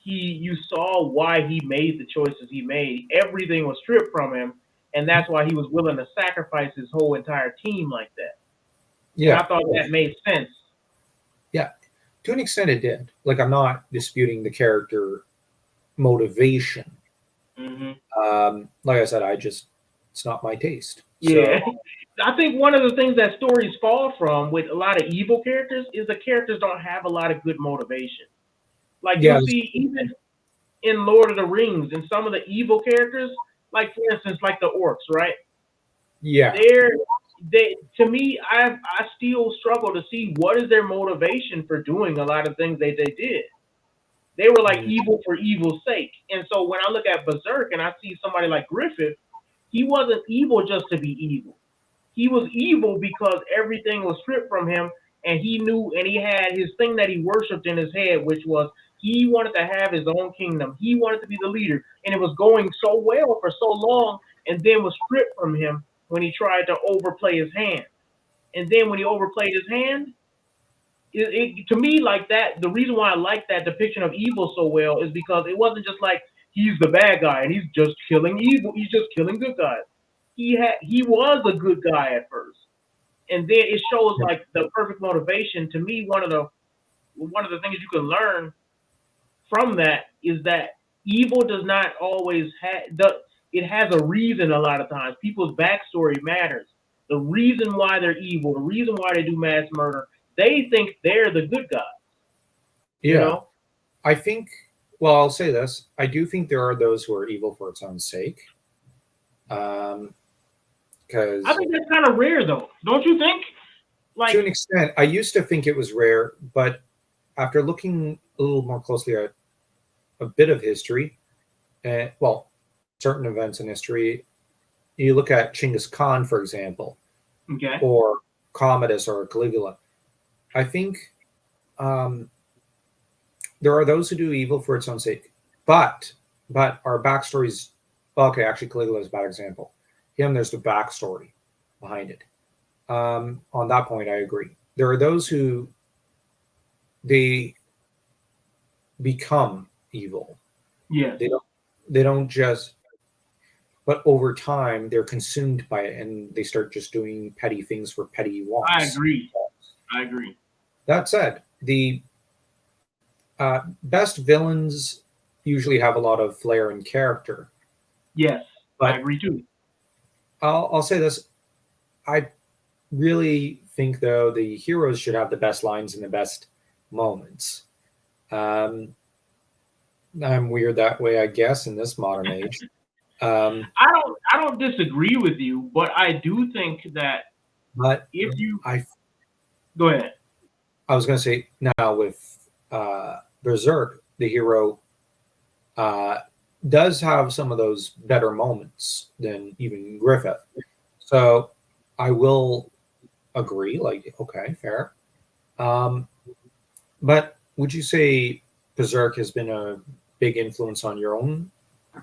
S2: you saw why he made the choices he made. Everything was stripped from him, and that's why he was willing to sacrifice his whole entire team like that. And
S1: yeah,
S2: I thought that made sense.
S1: yeah, to an extent it did. Like, I'm not disputing the character motivation.
S2: Hmm.
S1: Like I said, it's not my taste. So
S2: Yeah. I think one of the things that stories fall from with a lot of evil characters is the characters don't have a lot of good motivation. Like
S1: yeah,
S2: you'll see even in Lord of the Rings and some of the evil characters, like for instance, like the orcs, right?
S1: yeah,
S2: They're they to me, I still struggle to see what is their motivation for doing a lot of things they did. They were like
S1: mm,
S2: evil for evil's sake. And so when I look at Berserk and I see somebody like Griffith, he wasn't evil just to be evil. He was evil because everything was stripped from him, and he knew, and he had his thing that he worshipped in his head, which was he wanted to have his own kingdom. He wanted to be the leader, and it was going so well for so long, and then was stripped from him when he tried to overplay his hand. And then when he overplayed his hand, to me like that. The reason why I like that depiction of evil so well is because it wasn't just like he's the bad guy and he's just killing evil. He's just killing good guys. He was a good guy at first, and then it shows
S1: yeah,
S2: like the perfect motivation. To me, one of the things you can learn from that is that evil does not always have it has a reason. A lot of times people's backstory matters. The reason why they're evil, the reason why they do mass murder, they think they're the good guy, you
S1: yeah.
S2: know.
S1: I think. Well, I'll say this: I do think there are those who are evil for its own sake. Um,
S2: I
S1: because
S2: think that's kind of rare though, don't you think?
S1: to
S2: Like,
S1: an extent, I used to think it was rare, but after looking a little more closely at a bit of history, and well, certain events in history, you look at Chinggis Khan, for example,
S2: okay.
S1: or Commodus or Caligula. I think um, there are those who do evil for its own sake, but our backstories. Well, okay, actually, Caligula is a bad example. Him, there's the backstory behind it. On that point, I agree. There are those who they become evil.
S2: Yes,
S1: They don't. They don't just. But over time, they're consumed by it, and they start just doing petty things for petty
S2: I
S1: wants.
S2: agree. I agree.
S1: That said, the best villains usually have a lot of flair and character.
S2: Yes, I
S1: But
S2: agree too.
S1: I'll say this: I really think though the heroes should have the best lines and the best moments. Um, I'm weird that way, I guess, in this modern age. Um,
S2: I don't disagree with you, but I do think that
S1: but
S2: if you
S1: I
S2: go ahead.
S1: I was going to say now with Berserk, the hero uh, does have some of those better moments than even Griffith. So I will agree. Like, okay, fair. Um, but would you say Berserk has been a big influence on your own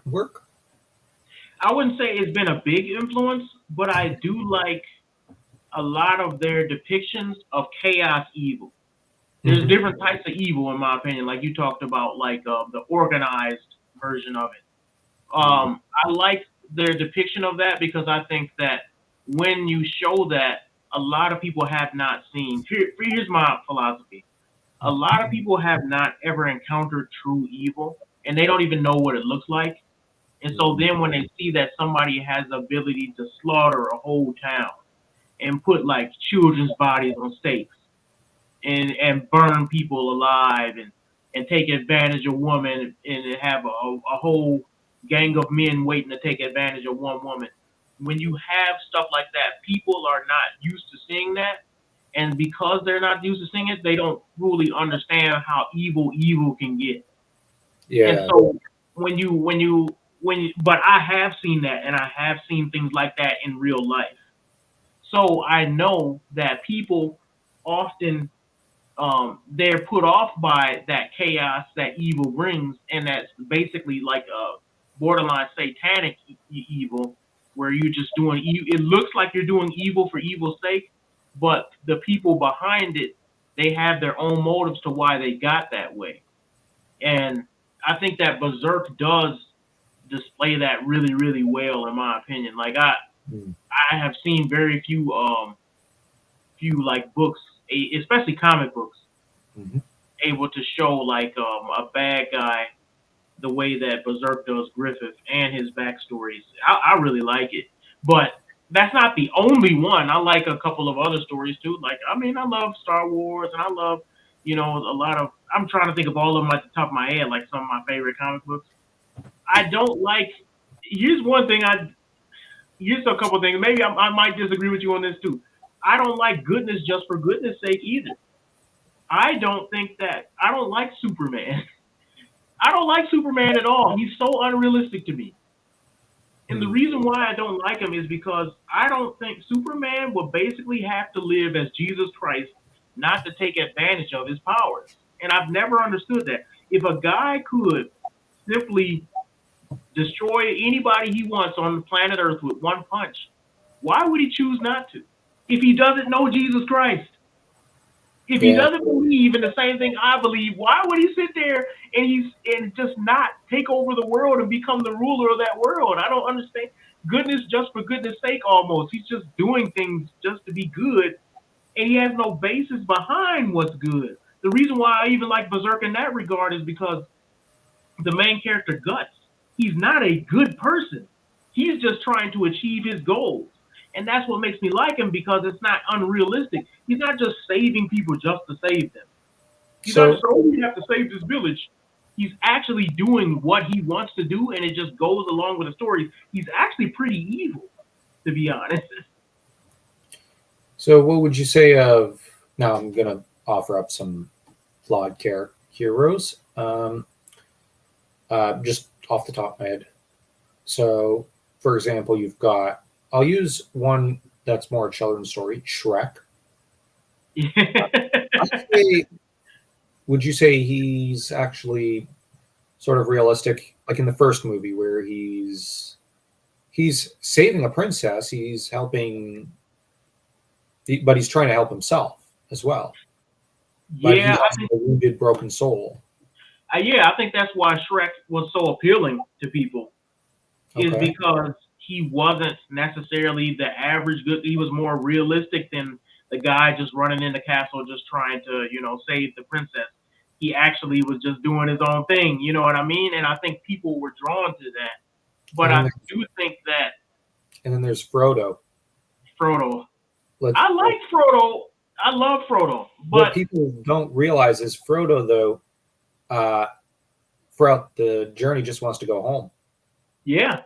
S1: work?
S2: I wouldn't say it's been a big influence, but I do like a lot of their depictions of chaos evil. There's
S1: Hmm.
S2: different types of evil, in my opinion. Like you talked about, like the organized version of it. I like their depiction of that because I think that when you show that, a lot of people have not seen. Here's my philosophy: a lot of people have not ever encountered true evil, and they don't even know what it looks like. And so then when they see that somebody has the ability to slaughter a whole town and put like children's bodies on stakes and burn people alive and take advantage of women and have a whole gang of men waiting to take advantage of one woman. When you have stuff like that, people are not used to seeing that. And because they're not used to seeing it, they don't really understand how evil can get. And
S1: Yeah,
S2: so but I have seen that, and I have seen things like that in real life. So I know that people often they're put off by that chaos that evil brings, and that's basically like a borderline satanic evil, where you're just doing. It looks like you're doing evil for evil's sake, but the people behind it, they have their own motives to why they got that way, and I think that Berserk does display that really, really well, in my opinion. Like I have seen very few like books, especially comic books,
S1: mm-hmm.
S2: able to show like a bad guy the way that Berserk does Griffith and his backstories. I really like it, but That's not the only one. I like a couple of other stories too. Like, I mean, I love Star Wars, and I love, a lot of. I'm trying to think of all of them at the top of my head, like some of my favorite comic books. I don't like. Here's one thing. Here's a couple of things. Maybe I might disagree with you on this too. I don't like goodness just for goodness sake either. I don't think that. I don't like Superman. I don't like Superman at all. He's so unrealistic to me. And the
S1: Hmm.
S2: reason why I don't like him is because I don't think Superman will basically have to live as Jesus Christ not to take advantage of his powers. And I've never understood that. If a guy could simply destroy anybody he wants on the planet Earth with one punch, why would he choose not to? If he doesn't know Jesus Christ, if he
S1: Yeah.
S2: doesn't believe in the same thing I believe, why would he sit there and just not take over the world and become the ruler of that world? I don't understand. Goodness just for goodness sake almost. He's just doing things just to be good, and he has no basis behind what's good. The reason why I even like Berserk in that regard is because the main character Guts, he's not a good person. He's just trying to achieve his goals. And that's what makes me like him because it's not unrealistic. He's not just saving people just to save them. He's not
S1: So
S2: just, oh, we have to save this village. He's actually doing what he wants to do, and it just goes along with the story. He's actually pretty evil, to be honest.
S1: so what would you say of now I'm gonna offer up some flawed care heroes. Just off the top of my head. So for example, you've got I'll use one that's more a children's story, Shrek. I'd say would you say he's actually sort of realistic, like in the first movie where he's saving a princess, he's helping, but he's trying to help himself as well. But he
S2: yeah,
S1: has a wounded, broken soul.
S2: I think that's why Shrek was so appealing to people is
S1: Okay,
S2: because he wasn't necessarily the average good. He was more realistic than the guy just running in the castle, just trying to, save the princess. He actually was just doing his own thing. You know what I mean? And I think people were drawn to that. But
S1: and then
S2: I
S1: there's,
S2: do think that
S1: and then there's Frodo.
S2: Frodo.
S1: Let's,
S2: I like Frodo. I love Frodo.
S1: what
S2: But
S1: people don't realize is Frodo, though, uh, throughout the journey, just wants to go home.
S2: yeah,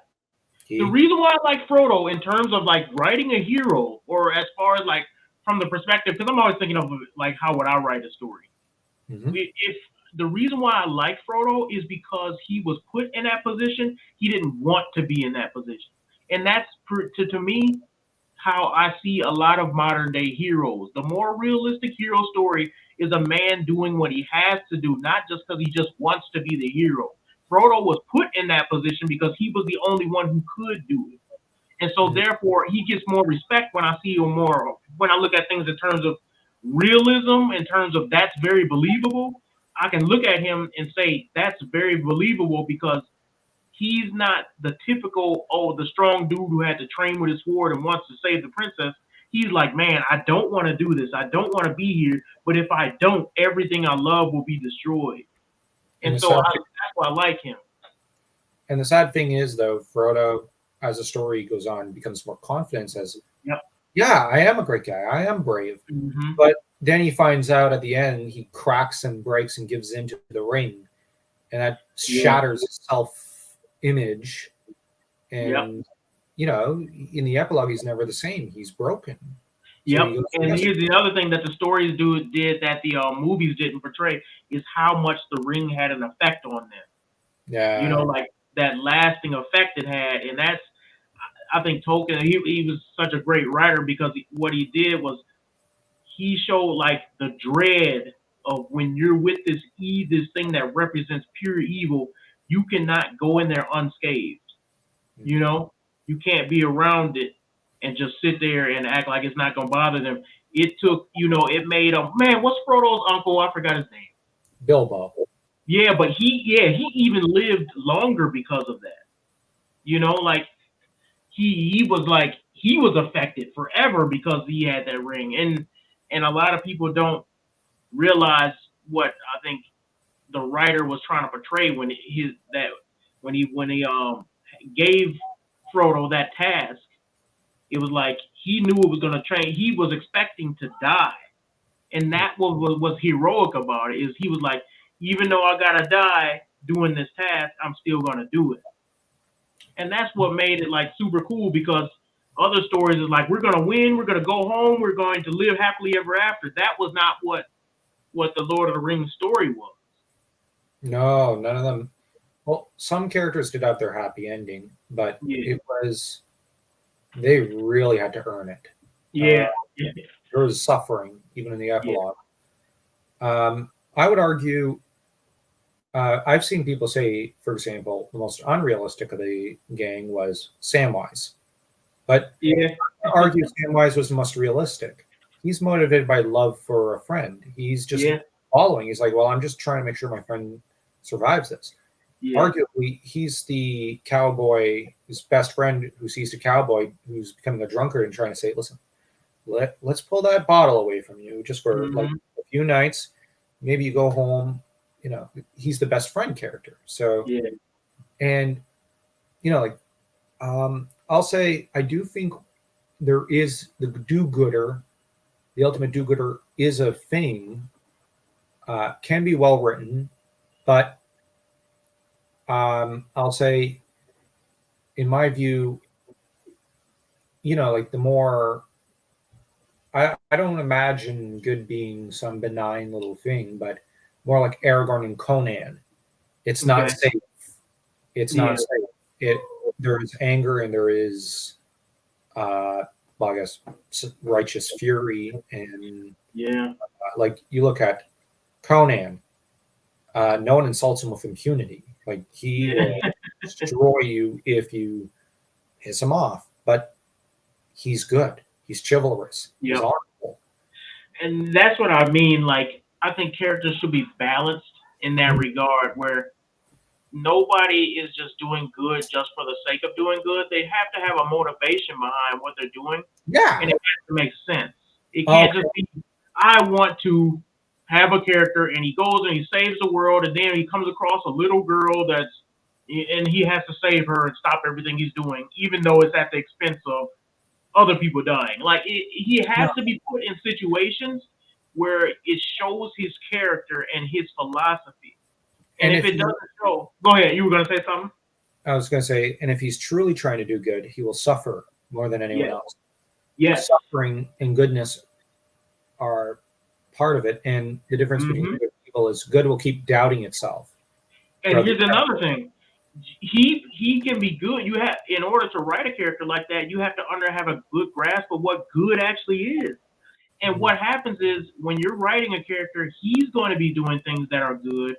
S2: the
S1: He,
S2: reason why I like Frodo in terms of like writing a hero, or as far as like from the perspective, because I'm always thinking of like how would I write a story.
S1: mhm.
S2: If the reason why I like Frodo is because he was put in that position, he didn't want to be in that position, and that's to me how I see a lot of modern day heroes. The more realistic hero story is a man doing what he has to do, not just because he just wants to be the hero. Frodo was put in that position because he was the only one who could do it. And so
S1: Mhm.
S2: therefore he gets more respect when I see him more when I look at things in terms of realism, in terms of that's very believable. I can look at him and say that's very believable because he's not the typical, oh, the strong dude who had to train with his sword and wants to save the princess. He's like, man, I don't want to do this. I don't want to be here. But if I don't, everything I love will be destroyed.
S1: And
S2: And
S1: the
S2: so
S1: sad
S2: that's why I like him.
S1: and the sad thing is, though, Frodo, as the story goes on, becomes more confident. Says,
S2: Yep.
S1: "Yeah, I am a great guy. I am brave."
S2: Hmm.
S1: But then he finds out at the end he cracks and breaks and gives in to the ring, and that
S2: Yeah.
S1: shatters his self image.
S2: Yep.
S1: And in the epilogue, he's never the same. He's broken. So
S2: Yep.
S1: he goes,
S2: And
S1: yes,
S2: here's the other thing that the stories did that the movies didn't portray is how much the ring had an effect on them.
S1: yeah,
S2: Like that lasting effect it had, and that's I think Tolkien he was such a great writer because what he did was he showed like the dread of when you're with this thing that represents pure evil, you cannot go in there unscathed. You
S1: mhm.
S2: know, you can't be around it and just sit there and act like it's not gonna bother them. It took, it made a man. What's Frodo's uncle? I forgot his name.
S1: Bilbo.
S2: Yeah, but he even lived longer because of that. Like he was affected forever because he had that ring, and a lot of people don't realize what I think the writer was trying to portray when he gave Frodo that task. it was like he knew it was going to train. He was expecting to die, and that was heroic about it. Is he was like, even though I gotta die doing this task, I'm still gonna do it, and that's what made it like super cool because other stories is like we're gonna win, we're gonna go home, we're going to live happily ever after. That was not what the Lord of the Rings story was.
S1: No, none of them. Well, some characters did have their happy ending, but
S2: Yeah,
S1: it was they really had to earn it. Uh,
S2: yeah, yeah,
S1: there was suffering even in the
S2: yeah.
S1: epilogue. I would argue. I've seen people say, for example, the most unrealistic of the gang was Samwise, but
S2: Yeah,
S1: I argue Samwise was the most realistic. He's motivated by love for a friend. He's just
S2: yeah,
S1: following. He's like, well, I'm just trying to make sure my friend survives this.
S2: yeah.
S1: Arguably, he's the cowboy, his best friend who sees the cowboy who's becoming a drunkard and trying to say, listen, let's pull that bottle away from you just for like
S2: Hmm.
S1: a few nights. Maybe you go home. You know, he's the best friend character. So,
S2: Yeah,
S1: and like I'll say I do think there is the do-gooder, the ultimate do-gooder is a thing. Can be well written, but I'll say, in my view, like the more I don't imagine good being some benign little thing, but more like Aragorn and Conan. It's not
S2: okay.
S1: safe. It's
S2: Yeah,
S1: not safe. It There is anger and there is, well, I guess, righteous fury, and
S2: yeah.
S1: like you look at Conan, no one insults him with impunity. Like he will
S2: Yeah.
S1: destroy you if you piss him off, but he's good. He's chivalrous. He's
S2: Yep.
S1: honorable.
S2: And that's what I mean. Like, I think characters should be balanced in that
S1: Mm.
S2: regard, where nobody is just doing good just for the sake of doing good. They have to have a motivation behind what they're doing,
S1: Yeah.
S2: and it has to make sense. It can't
S1: Okay.
S2: just be, I want to have a character, and he goes and he saves the world, and then he comes across a little girl and he has to save her and stop everything he's doing, even though it's at the expense of other people dying. Like he
S1: No.
S2: has to be put in situations where it shows his character and his philosophy. And
S1: And
S2: if
S1: if
S2: it
S1: he,
S2: doesn't show, go ahead. You were gonna say something?
S1: I was going to say, and if he's truly trying to do good, he will suffer more than anyone
S2: Yes,
S1: else.
S2: yes.
S1: Suffering and goodness are part of it, and the difference between
S2: Hmm.
S1: good and evil is good will keep doubting itself
S2: And
S1: throughout the
S2: here's another thing. He can be good. You have in order to write a character like that, you have to have a good grasp of what good actually is. And
S1: Mhm.
S2: what happens is when you're writing a character, he's going to be doing things that are good,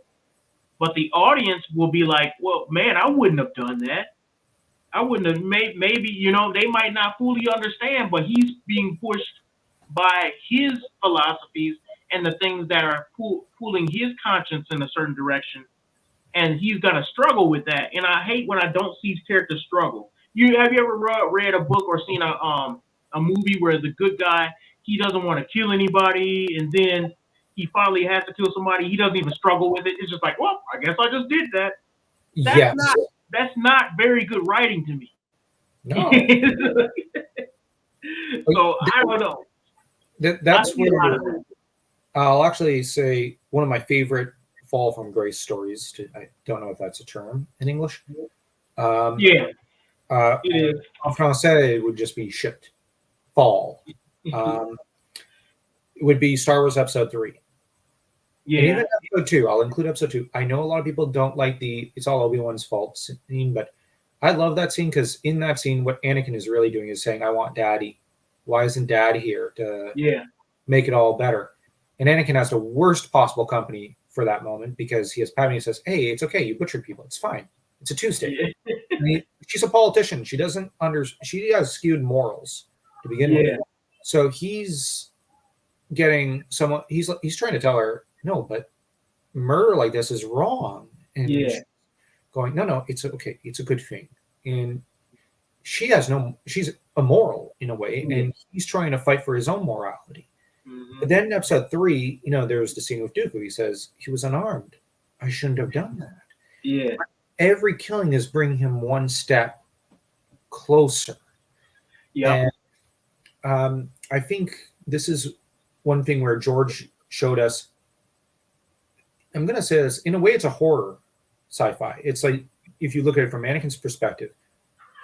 S2: but the audience will be like, "Well, man, I wouldn't have done that. I wouldn't have maybe, they might not fully understand, but he's being pushed by his philosophies and the things that are pulling his conscience in a certain direction, and he's gonna struggle with that. And I hate when I don't see characters struggle. You ever read a book or seen a movie where the good guy, he doesn't want to kill anybody, and then he finally has to kill somebody. He doesn't even struggle with it. It's just like, well, I guess I just did that. That's
S1: Yes.
S2: not that's not very good writing to me.
S1: No. Like,
S2: So I don't know. I
S1: that's
S2: see a lot
S1: where
S2: of that.
S1: I'll actually say one of my favorite fall from grace stories. I don't know if that's a term in English. Um,
S2: Yeah,
S1: uh,
S2: it
S1: en français, it would just be shit. Fall.
S2: is.
S1: Um, it would be Star Wars Episode 3. And
S2: Yeah,
S1: even Episode 2, I'll include Episode 2. I know a lot of people don't like the it's all Obi-Wan's fault scene, but I love that scene because in that scene, what Anakin is really doing is saying, I want daddy. Why isn't dad here to
S2: yeah,
S1: make it all better? And Anakin has the worst possible company for that moment because he has Padme and says, hey, it's okay. You butchered people. It's fine. It's a Tuesday.
S2: yeah,
S1: She's a politician. She has skewed morals to begin with.
S2: yeah,
S1: So he's getting someone, he's trying to tell her, no, but murder like this is wrong. And
S2: yeah.
S1: she's going, no, it's okay. It's a good thing. And she's immoral in a way.
S2: Yeah.
S1: And he's trying to fight for his own morality. But
S2: Hmm.
S1: then in Episode 3, there's the scene with Dooku. He says, he was unarmed. I shouldn't have done that.
S2: Yeah,
S1: Every killing is bringing him one step closer.
S2: Yep.
S1: And I think this is one thing where George showed us. I'm going to say this in a way, it's a horror sci-fi. It's like if you look at it from Anakin's perspective,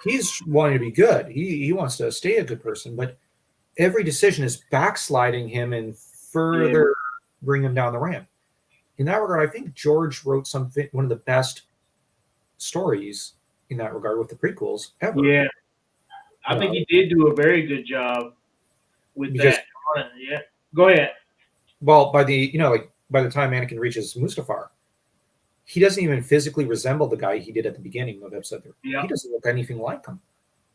S1: he's wanting to be good. He wants to stay a good person, but every decision is backsliding him and
S2: Yeah.
S1: further bring him down the ramp. In that regard, I think George wrote something one of the best stories in that regard with the prequels ever.
S2: Yeah.
S1: You
S2: I think
S1: know,
S2: he did do a very good job with
S1: because
S2: that. Yeah. Go ahead.
S1: well, by the like by the time Anakin reaches Mustafar, he doesn't even physically resemble the guy he did at the beginning of Episode 3. He
S2: Yep.
S1: doesn't look anything like him.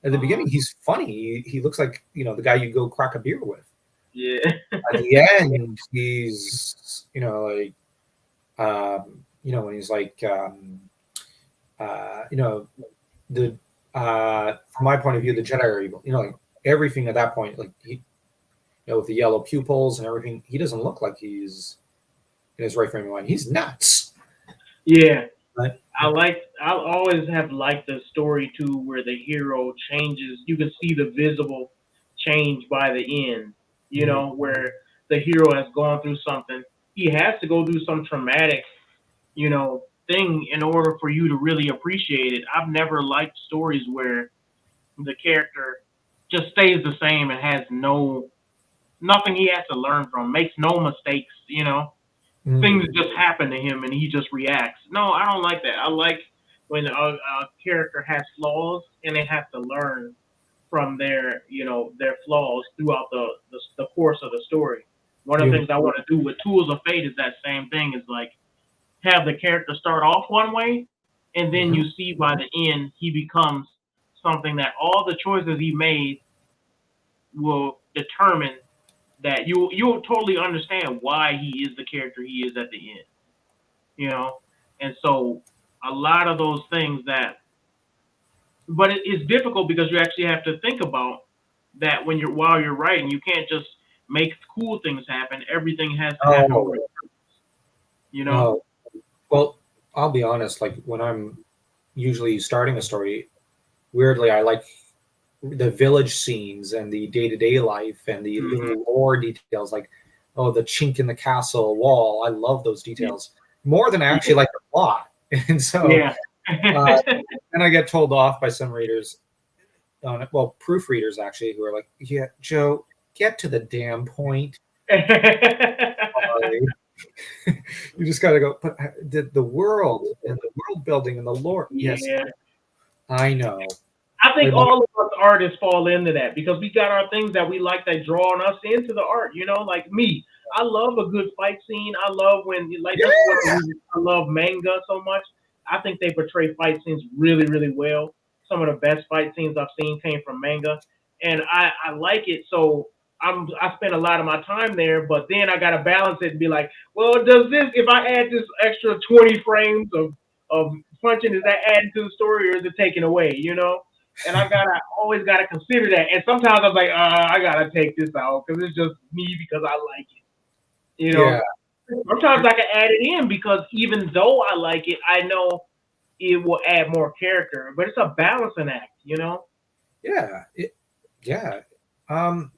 S1: At the
S2: Uh-huh.
S1: beginning, he's funny. He looks like the guy you go crack a beer with.
S2: Yeah.
S1: At the end, he's when he's like you know the from my point of view, the Jedi are evil. Like everything at that point, like he with the yellow pupils and everything, he doesn't look like he's in his right frame of mind. He's nuts.
S2: Yeah.
S1: But
S2: I always have liked the story too where the hero changes. You can see the visible change by the end,
S1: mm,
S2: where the hero has gone through something. He has to go through some traumatic, thing in order for you to really appreciate it. I've never liked stories where the character just stays the same and has nothing he has to learn from, makes no mistakes. Things
S1: mm,
S2: just happen to him and he just reacts. No, I don't like that. I like when a character has flaws and they have to learn from their flaws throughout the course of the story. One of the
S1: you,
S2: things I want to do with Tools of Fate is that same thing. Is like have the character start off one way, and then
S1: mhm,
S2: you see by the end he becomes something that all the choices he made will determine that you'll totally understand why he is the character he is at the end. you know. And so a lot of those things but it's difficult because you actually have to think about that while you're writing. You can't just make cool things happen. Everything has to happen
S1: oh
S2: with, you know.
S1: no. Well, I'll be honest. Like when I'm usually starting a story, weirdly, I like the village scenes and the day to day life and the
S2: Hmm.
S1: little lore details, like the chink in the castle wall. I love those
S2: Yeah,
S1: details more than I actually like the plot. And so,
S2: yeah.
S1: uh, and I get told off by some readers on it. Well, proofreaders actually, who are like, "Yeah, Joe, get to the damn point." Sorry. You just got to go. But the world and the world building and the lore. Yes,
S2: Yeah.
S1: I know.
S2: I think
S1: Like my,
S2: all of us artists fall into that because we got our things that we like that drawing us into the art. Like me, I love a good fight scene. I love when like that's one of the
S1: yeah.
S2: reasons I love manga so much. I think they portray fight scenes really, really well. Some of the best fight scenes I've seen came from manga, and I like it. So I spend a lot of my time there, but then I gotta balance it and be like, well, does this if I add this extra 20 frames of punching, is that adding to the story or is it taken away? And I gotta always gotta consider that. And sometimes I'm like, I gotta take this out because it's just me because I like it.
S1: Yeah.
S2: Sometimes I can add it in because even though I like it, I know it will add more character. But it's a balancing act.
S1: Yeah, yeah. Um,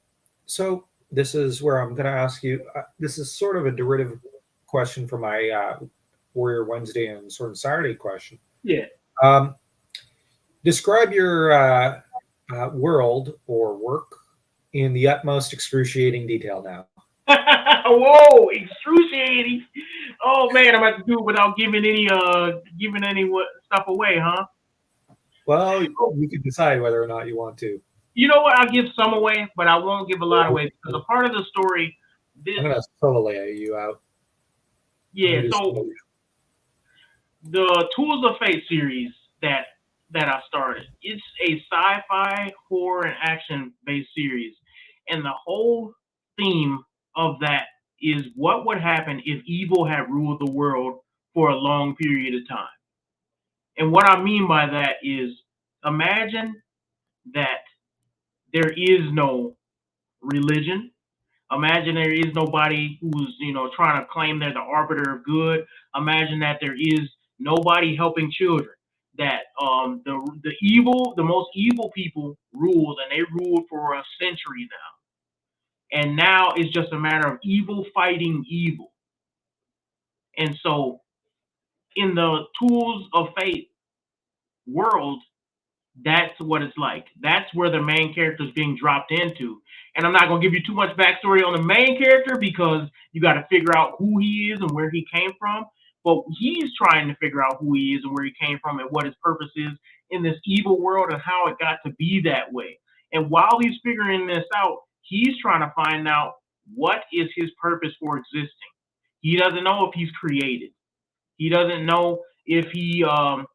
S1: so this is where I'm going to ask you. This is sort of a derivative question for my Warrior Wednesday and Sword and Saturday question.
S2: Yeah.
S1: Um, Describe your world or work in the utmost excruciating detail now.
S2: Whoa, excruciating. Oh man, I'm about to do it without giving any stuff away, huh?
S1: Well,
S2: Oh,
S1: you can decide whether or not you want to.
S2: you know what? I'll give some away, but I won't give a lot away because a part of the story,
S1: I'm
S2: this,
S1: going to solo lay you out. I'm
S2: yeah.
S1: going to do
S2: So
S1: solo.
S2: the Tools of Fate series that I started. It's a sci-fi, horror, and action-based series, and the whole theme of that is what would happen if evil had ruled the world for a long period of time. And what I mean by that is, imagine that there is no religion. Imagine there is nobody who's trying to claim they're the arbiter of good. Imagine that there is nobody helping children. that the most evil people ruled, and they ruled for a century now. And now it's just a matter of evil fighting evil. And so in the Tools of Fate world, that's what it's like. That's where the main character is being dropped into. And I'm not going to give you too much backstory on the main character because you got to figure out who he is and where he came from. But he's trying to figure out who he is and where he came from and what his purpose is in this evil world and how it got to be that way. And while he's figuring this out, he's trying to find out what is his purpose for existing. He doesn't know if he's created. He doesn't know if he's on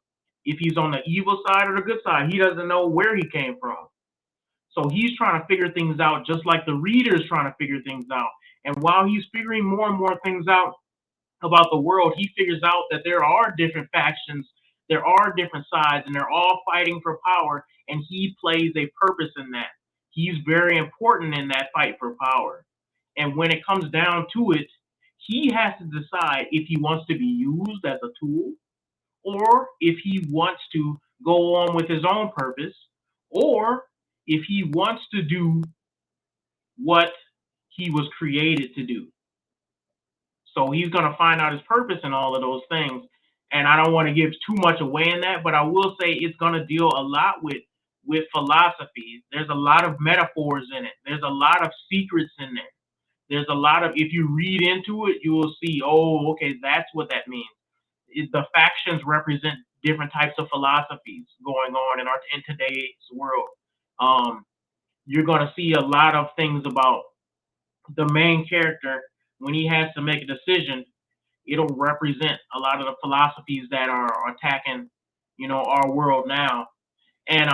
S2: the evil side or the good side. He doesn't know where he came from. So he's trying to figure things out just like the reader's trying to figure things out. And while he's figuring more and more things out about the world, he figures out that there are different factions, there are different sides, and they're all fighting for power, and he plays a purpose in that. He's very important in that fight for power. And when it comes down to it, he has to decide if he wants to be used as a tool or if he wants to go on with his own purpose, or if he wants to do what he was created to do. So he's going to find out his purpose in all of those things. And I don't want to give too much away in that, but I will say it's going to deal a lot with philosophy. There's a lot of metaphors in it. There's a lot of secrets in there. There's a lot of, if you read into it, you will see, oh, okay, that's what that means. The factions represent different types of philosophies going on in today's world. You're going to see a lot of things about the main character when he has to make a decision. It'll represent a lot of the philosophies that are attacking, our world now. And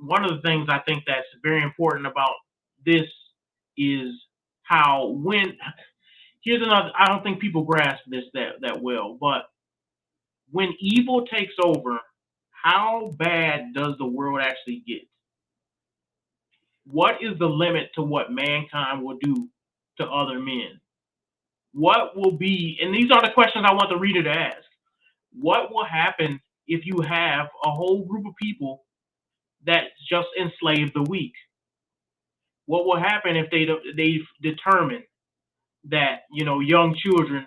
S2: one of the things I think that's very important about this is how here's another. I don't think people grasp this that well, but when evil takes over, how bad does the world actually get? What is the limit to what mankind will do to other men? What will be, and these are the questions I want the reader to ask. What will happen if you have a whole group of people that just enslave the weak? What will happen if they determine that young children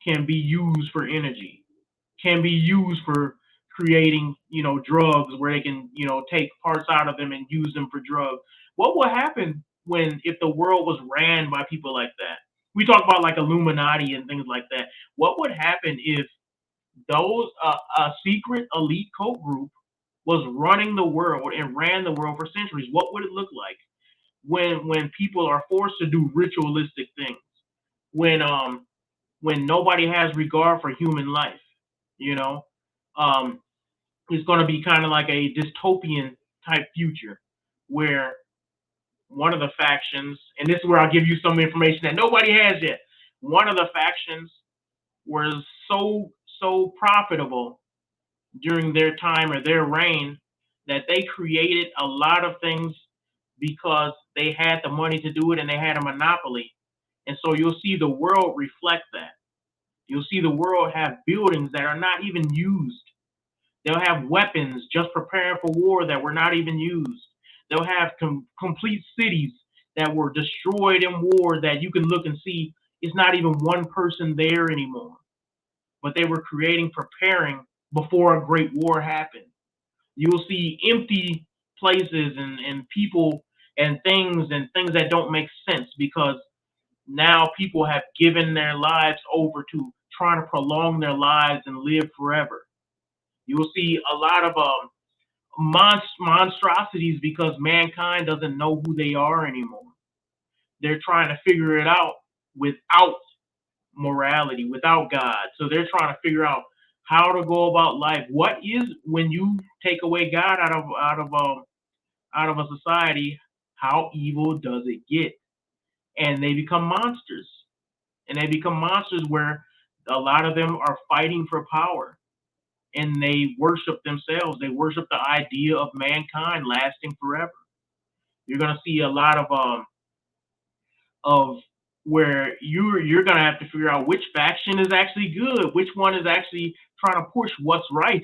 S2: can be used for energy, can be used for creating, drugs where they can, take parts out of them and use them for drugs? What will happen if the world was ran by people like that? We talk about like Illuminati and things like that. What would happen if those a secret elite cult group was running the world and ran the world for centuries? What would it look like when people are forced to do ritualistic things? When nobody has regard for human life, it's going to be kind of like a dystopian type future where one of the factions, and this is where I'll give you some information that nobody has yet. One of the factions was so profitable during their time or their reign that they created a lot of things because they had the money to do it and they had a monopoly. And so you'll see the world reflect that. You'll see the world have buildings that are not even used. They'll have weapons just preparing for war that were not even used. They'll have complete cities that were destroyed in war that you can look and see it's not even one person there anymore. But they were preparing before a great war happened. You'll see empty places and people and things that don't make sense because now people have given their lives over to trying to prolong their lives and live forever. You will see a lot of monstrosities because mankind doesn't know who they are anymore. They're trying to figure it out without morality, without God. So they're trying to figure out how to go about life. What is when you take away God out of a society? How evil does it get? And they become monsters. And they become monsters where a lot of them are fighting for power. And they worship themselves. They worship the idea of mankind lasting forever. You're going to see a lot of where you're going to have to figure out which faction is actually good, which one is actually trying to push what's right,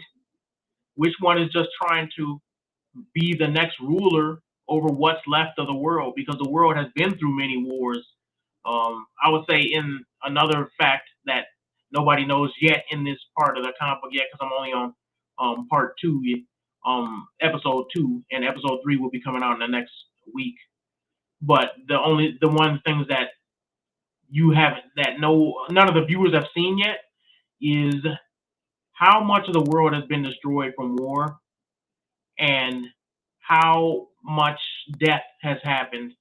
S2: which one is just trying to be the next ruler over what's left of the world, because the world has been through many wars. I would say, in another fact that nobody knows yet in this part of the comic book yet, because I'm only on part two, episode two, and episode three will be coming out in the next week. But the one things that you have that none of the viewers have seen yet is how much of the world has been destroyed from war, and how much death has happened,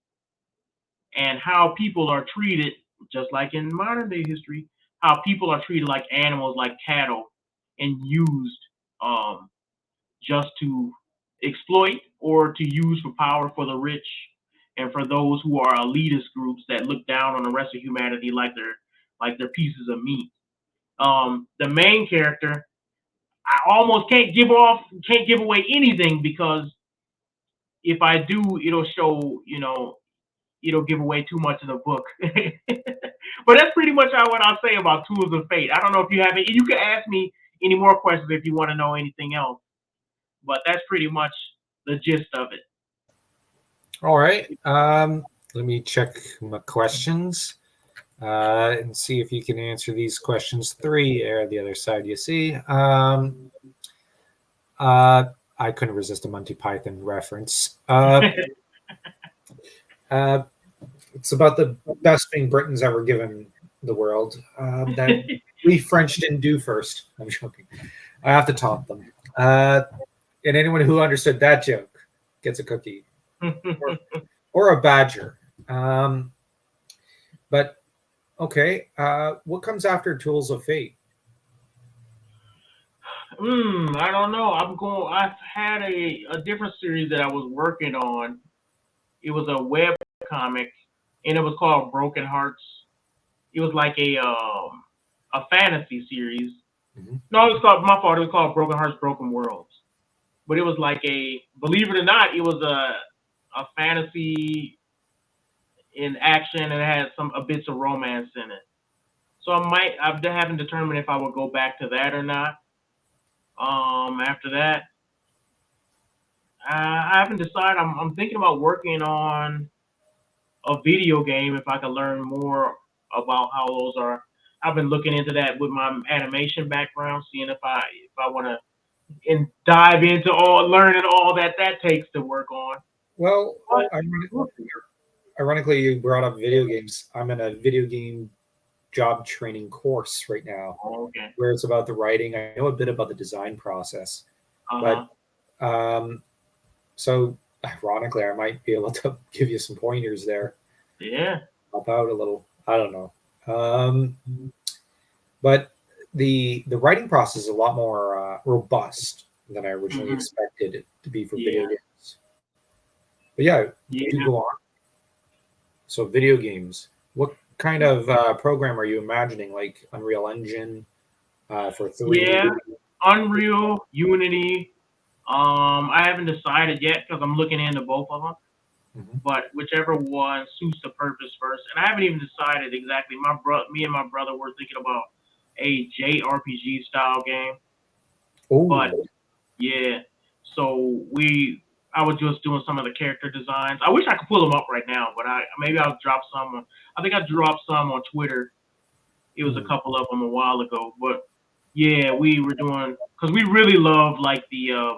S2: and how people are treated, just like in modern day history, how people are treated like animals, like cattle, and used um, just to exploit or to use for power for the rich, and for those who are elitist groups that look down on the rest of humanity like they're pieces of meat. The main character, I almost can't give away anything, because if I do, it'll show, it'll give away too much of the book. But that's pretty much what I'll say about Tools of Fate. I don't know if you have it. You can ask me any more questions if you want to know anything else. But that's pretty much the gist of it.
S1: All right. Let me check my questions and see if you can answer these questions. 3 are the other side, you see. I couldn't resist a Monty Python reference. It's about the best thing Britain's ever given the world that we French didn't do first. I'm joking. I have to taunt them. And anyone who understood that joke gets a cookie or a badger. But okay, what comes after Tools of Fate?
S2: I don't know. I've had a different series that I was working on. It was a web comic, and it was called Broken Hearts. It was like a fantasy series.
S1: Mm-hmm.
S2: No, it was called, my fault. It was called Broken Hearts, Broken Worlds. But it was like believe it or not, it was a fantasy in action, and it had a bits of romance in it. So I haven't determined if I would go back to that or not. After that, I haven't decided. I'm thinking about working on a video game if I can learn more about how those are. I've been looking into that with my animation background, seeing if I want to dive into learning all that takes to work on.
S1: Well,
S2: But,
S1: ironically, you brought up video games. I'm in a video game job training course right now,
S2: okay.
S1: where it's about the writing. I know a bit about the design process,
S2: Uh-huh.
S1: but so ironically, I might be able to give you some pointers there.
S2: Yeah.
S1: Help out a little. I don't know. But the writing process is a lot more robust than I originally expected it to be for video games. But yeah, do go on. So video games. What kind of program are you imagining? Like Unreal Engine for 3D?
S2: Yeah. Unreal, Unity. I haven't decided yet because I'm looking into both of them.
S1: Mm-hmm.
S2: But whichever one suits the purpose first. And I haven't even decided exactly. Me and my brother were thinking about a JRPG style game.
S1: Oh,
S2: but yeah, so I was just doing some of the character designs. I wish I could pull them up right now, but maybe I'll drop some. I think I dropped some on Twitter. It was a couple of them a while ago, but yeah, we were doing, because we really love like the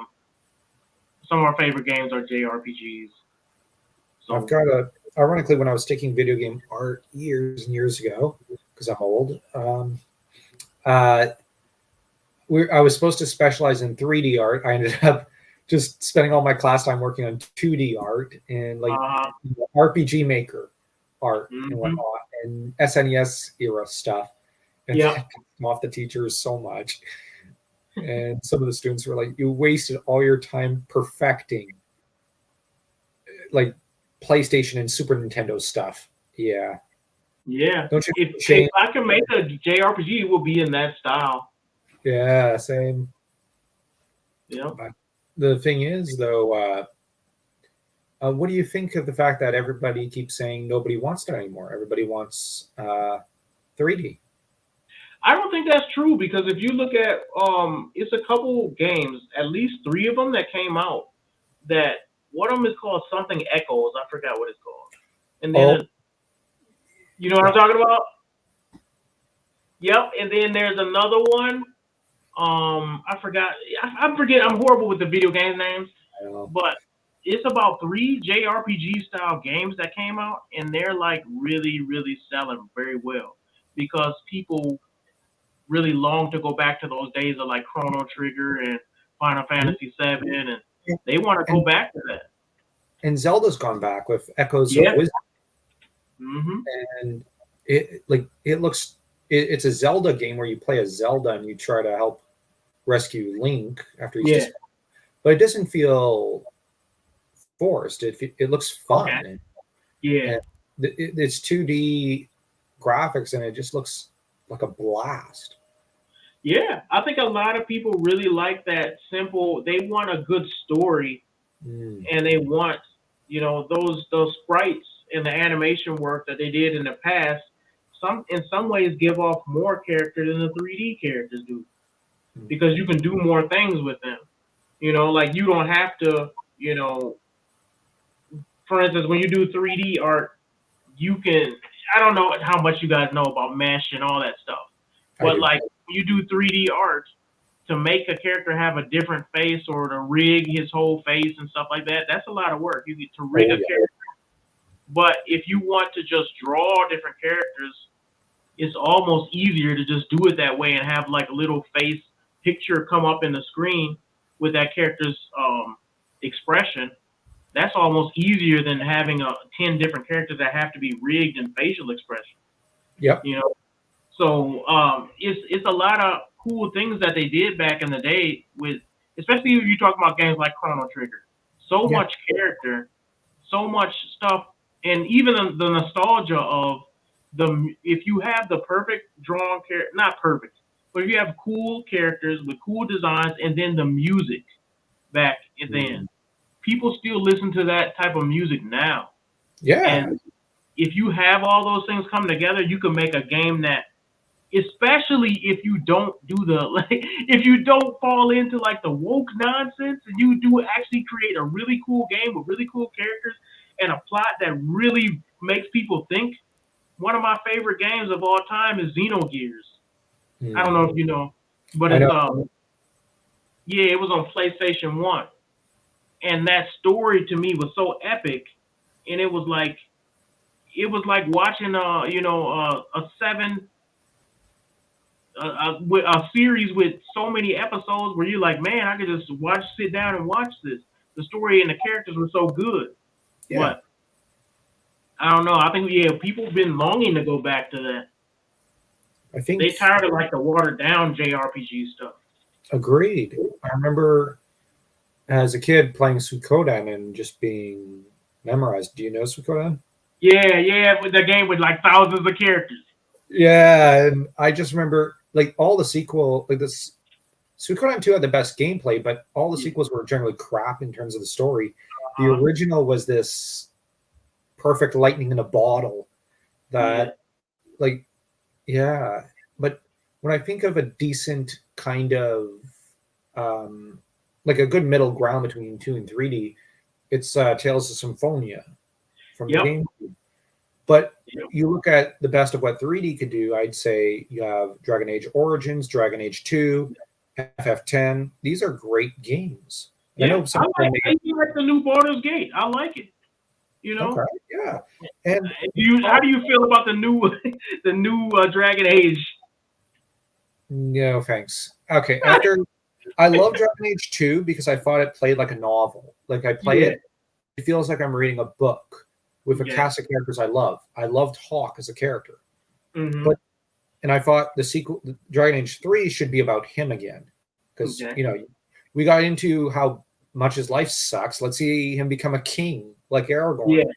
S2: some of our favorite games are JRPGs. So
S1: I've got ironically, when I was taking video game art years and years ago, because I'm old, I was supposed to specialize in 3D art. I ended up just spending all my class time working on 2D art and like RPG Maker art and whatnot, and SNES era stuff. And that pissed off the teachers so much. And some of the students were like, "You wasted all your time perfecting like PlayStation and Super Nintendo stuff." Yeah.
S2: Yeah.
S1: Don't you
S2: if I can make a JRPG, it will be in that style.
S1: Yeah, same.
S2: Yeah.
S1: But the thing is, though, what do you think of the fact that everybody keeps saying nobody wants that anymore? Everybody wants 3D.
S2: I don't think that's true because if you look at it's a couple games, at least three of them that came out. That one of them is called something Echoes. I forgot what it's called. And then
S1: Oh,
S2: you know what I'm
S1: yeah.
S2: talking about? Yep. And then there's another one. I forgot. I forget. I'm horrible with the video game names,
S1: I know.
S2: but it's about three JRPG style games that came out, and they're like really, really selling very well because people really long to go back to those days of like Chrono Trigger and Final Fantasy VII, and they want to go
S1: And
S2: back to that.
S1: and Zelda's gone back with Echoes of
S2: Yeah.
S1: Wisdom,
S2: Hmm.
S1: and it looks it's a Zelda game where you play as Zelda and you try to help rescue Link after he's
S2: Yeah.
S1: just, but it doesn't feel forced. It looks
S2: Okay.
S1: fun,
S2: Yeah.
S1: and it's 2D graphics and it just looks like a blast.
S2: Yeah. I think a lot of people really like that simple. They want a good story,
S1: Mm.
S2: and they want those sprites and the animation work that they did in the past. Some in some ways give off more character than the 3D characters do
S1: Mm.
S2: because you can do more things with them. Like you don't have to. You know, for instance, when you do 3D art, you can. I don't know how much you guys know about mesh and all that stuff,
S1: I
S2: but
S1: do.
S2: like when you do 3D art to make a character have a different face or to rig his whole face and stuff like that, that's a lot of work. You get to rig
S1: Oh
S2: a
S1: yeah.
S2: character. But if you want to just draw different characters, it's almost easier to just do it that way and have like a little face picture come up in the screen with that character's expression. That's almost easier than having 10 different characters that have to be rigged in facial expression.
S1: Yep.
S2: You know, so it's a lot of cool things that they did back in the day with, especially if you talk about games like Chrono Trigger. So
S1: Yeah.
S2: much character, so much stuff, and even the nostalgia of the if you have the perfect drawn character, not perfect, but if you have cool characters with cool designs, and then the music back then,
S1: Mm.
S2: people still listen to that type of music now. And
S1: Yeah.
S2: if you have all those things come together, you can make a game that, especially if you don't do the like, if you don't fall into like the woke nonsense, and you do actually create a really cool game with really cool characters and a plot that really makes people think. One of my favorite games of all time is Xenogears. I don't
S1: Mm.
S2: know if you know, but
S1: I
S2: it's
S1: know.
S2: yeah, it was on PlayStation 1, and that story to me was so epic, and it was like watching a a series with so many episodes where you're like, man, I could just sit down and watch this. The story and the characters were so good,
S1: Yeah.
S2: but I don't know. I think yeah, people have been longing to go back to that.
S1: I think
S2: They tired of like the watered down JRPG stuff.
S1: agreed. I remember as a kid playing Suikoden and just being memorized. Do you know Suikoden?
S2: Yeah, yeah, with the game with like thousands of characters.
S1: Yeah, and I just remember like all the sequel, like this Suikoden 2 had the best gameplay, but all the
S2: Yeah.
S1: sequels were generally crap in terms of the story. The
S2: Uh-huh.
S1: original was this perfect lightning in a bottle
S2: Yeah.
S1: that like yeah, but when I think of a decent kind of um like a good middle ground between 2 and 3D, it's Tales of Symphonia from the
S2: Yep.
S1: game. But
S2: Yep.
S1: you look at the best of what 3D could do, I'd say you have Dragon Age Origins, Dragon Age 2, FF10. These are great games. And I
S2: Yeah.
S1: know some people
S2: I
S1: may
S2: even like the new Baldur's Gate. I like it. You
S1: okay,
S2: know.
S1: yeah. And
S2: How do you feel about the new the new Dragon Age?
S1: no thanks. Okay, after I love Dragon Age 2 because I thought it played like a novel. Like I play
S2: Yeah.
S1: it feels like I'm reading a book with a
S2: Yeah.
S1: cast of characters I love. I loved Hawk as a character.
S2: Hmm.
S1: But and I thought the sequel, Dragon Age 3, should be about him again, because
S2: Okay.
S1: we got into how much his life sucks. Let's see him become a king like
S2: Yeah.
S1: Aragorn.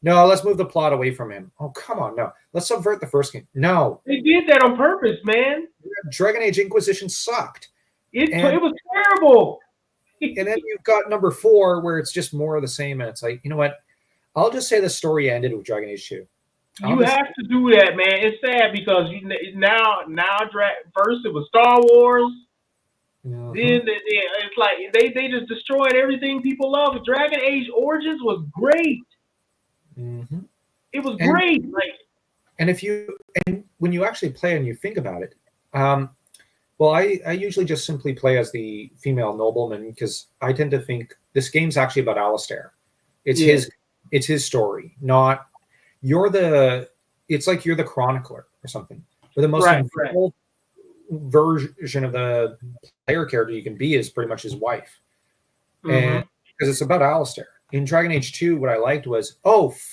S1: No, let's move the plot away from him. Oh, come on, no. Let's subvert the first game. No,
S2: They did that on purpose, man.
S1: Dragon Age Inquisition sucked, and
S2: It was terrible.
S1: and then you've got number 4 where it's just more of the same, and it's like, you know what? I'll just say the story ended with Dragon Age 2.
S2: You have to do that, man. It's sad because first it was Star Wars. Then it's like they just destroyed everything people love. Dragon Age Origins was great. It was great.
S1: And when you actually play and you think about it, well, I usually just simply play as the female nobleman because I tend to think this game's actually about Alistair. It's his story, not it's like you're the chronicler or something. But the most involved version of the player character you can be is pretty much his wife. And because it's about Alistair. In Dragon Age 2, what I liked was,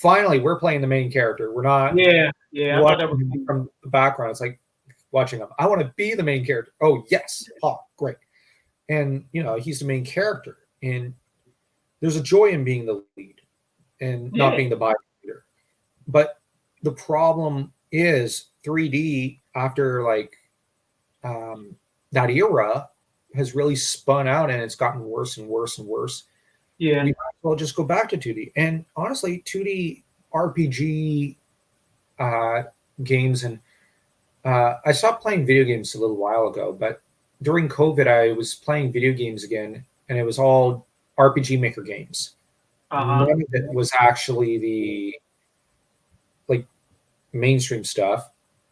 S1: finally we're playing the main character. We're not watching from the background. It's like watching him. I want to be the main character. Oh yes. Oh, great. And he's the main character. And there's a joy in being the lead and not being the body leader. But the problem is 3D after that era has really spun out and it's gotten worse and worse and worse.
S2: Yeah.
S1: We might as well just go back to 2D. And honestly, 2D RPG games, and I stopped playing video games a little while ago, but during COVID, I was playing video games again, and it was all RPG Maker games. None of it was actually the mainstream stuff.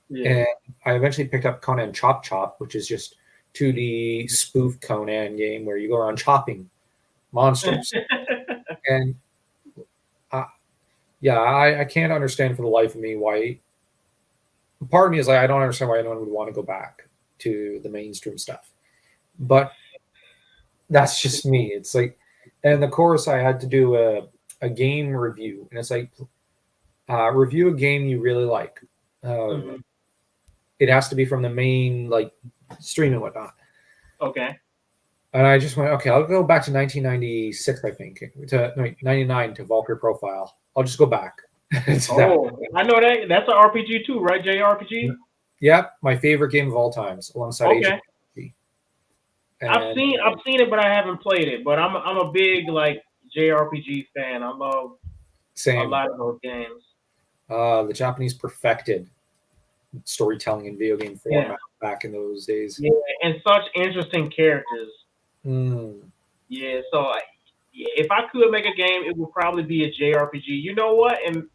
S1: Yeah. And I eventually picked up Conan Chop Chop, which is just 2D spoof Conan game where you go around chopping monsters. And I can't understand for the life of me why. Part of me is like, I don't understand why anyone would want to go back to the mainstream stuff. But that's just me. It's like, and of course I had to do a game review, and it's like, review a game you really like. It has to be from the main stream and whatnot.
S2: Okay.
S1: And I just went, okay, I'll go back to 1996, I think, 99 to Valkyrie Profile. I'll just go back.
S2: I know that. That's an RPG too, right? JRPG?
S1: Yeah, my favorite game of all times, alongside Asian RPG.
S2: I've seen it, but I haven't played it. But I'm a big JRPG fan. I love a lot of those games.
S1: The Japanese perfected storytelling in video game format back in those days.
S2: Yeah, and such interesting characters. Yeah, so if I could make a game, it would probably be a JRPG. You know what? And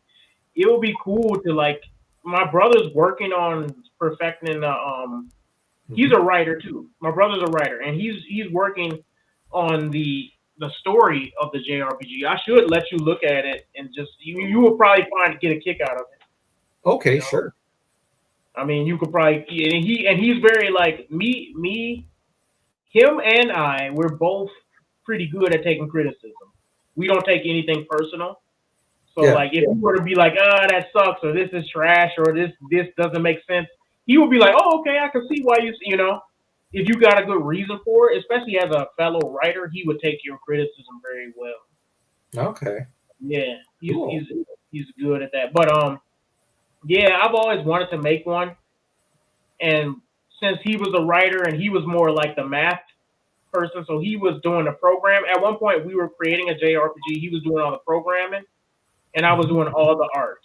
S2: it would be cool to my brother's working on perfecting he's a writer too. My brother's a writer, and he's working on the story of the JRPG. I should let you look at it and just you will probably get a kick out of it.
S1: Okay, sure.
S2: I mean, you could probably and he's very him and I. We're both pretty good at taking criticism. We don't take anything personal. So if you were to be like, that sucks, or this is trash, or this doesn't make sense, he would be like, oh, okay, I can see why if you got a good reason for it, especially as a fellow writer, he would take your criticism very well.
S1: Okay.
S2: Yeah, he's good at that. But I've always wanted to make one, and since he was a writer and he was more like the math person, so he was doing the program. At one point, we were creating a JRPG. He was doing all the programming, and I was doing all the art.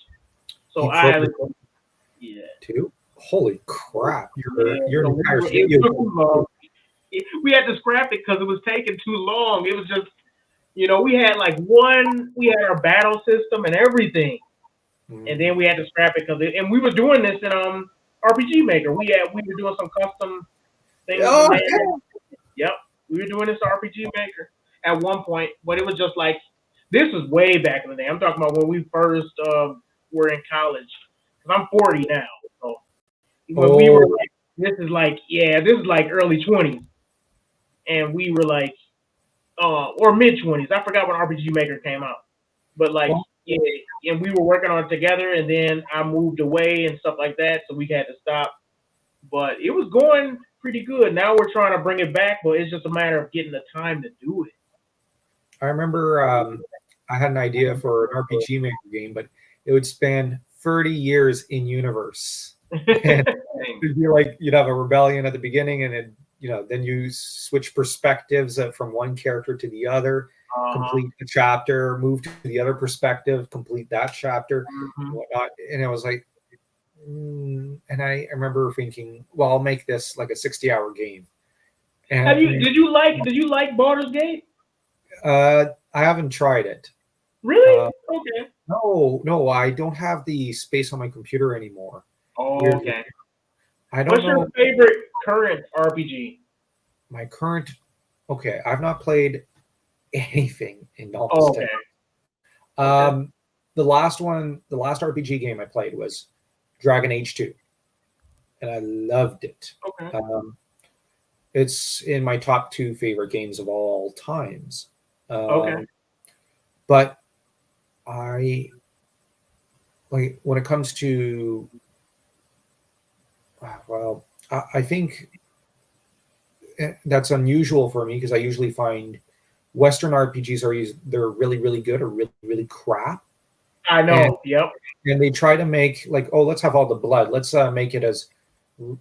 S2: So
S1: too. Holy crap! Your entire
S2: we had to scrap it because it was taking too long. It was just, we had we had our battle system and everything, and then we had to scrap it and we were doing this in RPG Maker. We were doing some custom things. Yep, we were doing this RPG Maker at one point, but it was just this was way back in the day. I'm talking about when we first were in college. Because I'm 40 now, so when we were this is early 20s, and we were or mid 20s. I forgot when RPG Maker came out, but and we were working on it together, and then I moved away and stuff like that, so we had to stop. But it was going pretty good. Now we're trying to bring it back, but it's just a matter of getting the time to do it.
S1: I remember I had an idea for an RPG Maker game, but it would span 30 years in universe. And it'd be you'd have a rebellion at the beginning, and then you switch perspectives from one character to the other. complete the chapter, move to the other perspective, complete that chapter, and
S2: Mhm.
S1: whatnot. And it was like, and I remember thinking, well, I'll make this like a 60-hour game. And
S2: Did you like Baldur's Gate?
S1: I haven't tried it.
S2: Really?
S1: Uh,
S2: Okay.
S1: no, I don't have the space on my computer anymore.
S2: Oh,
S1: Weirdly,
S2: okay.
S1: I don't
S2: What's your
S1: know
S2: favorite current RPG?
S1: my current. Okay, I've not played anything in
S2: Oh,
S1: almost 10.
S2: okay. Okay.
S1: Um, the last RPG game I played was Dragon Age 2, and I loved it.
S2: Okay.
S1: Um, it's in my top two favorite games of all times.
S2: Okay.
S1: But I like when it comes to well, I think that's unusual for me because I usually find Western RPGs they're really really good or really really crap,
S2: I
S1: and
S2: know. Yep.
S1: they try to make like, oh, let's have all the blood, let's make it as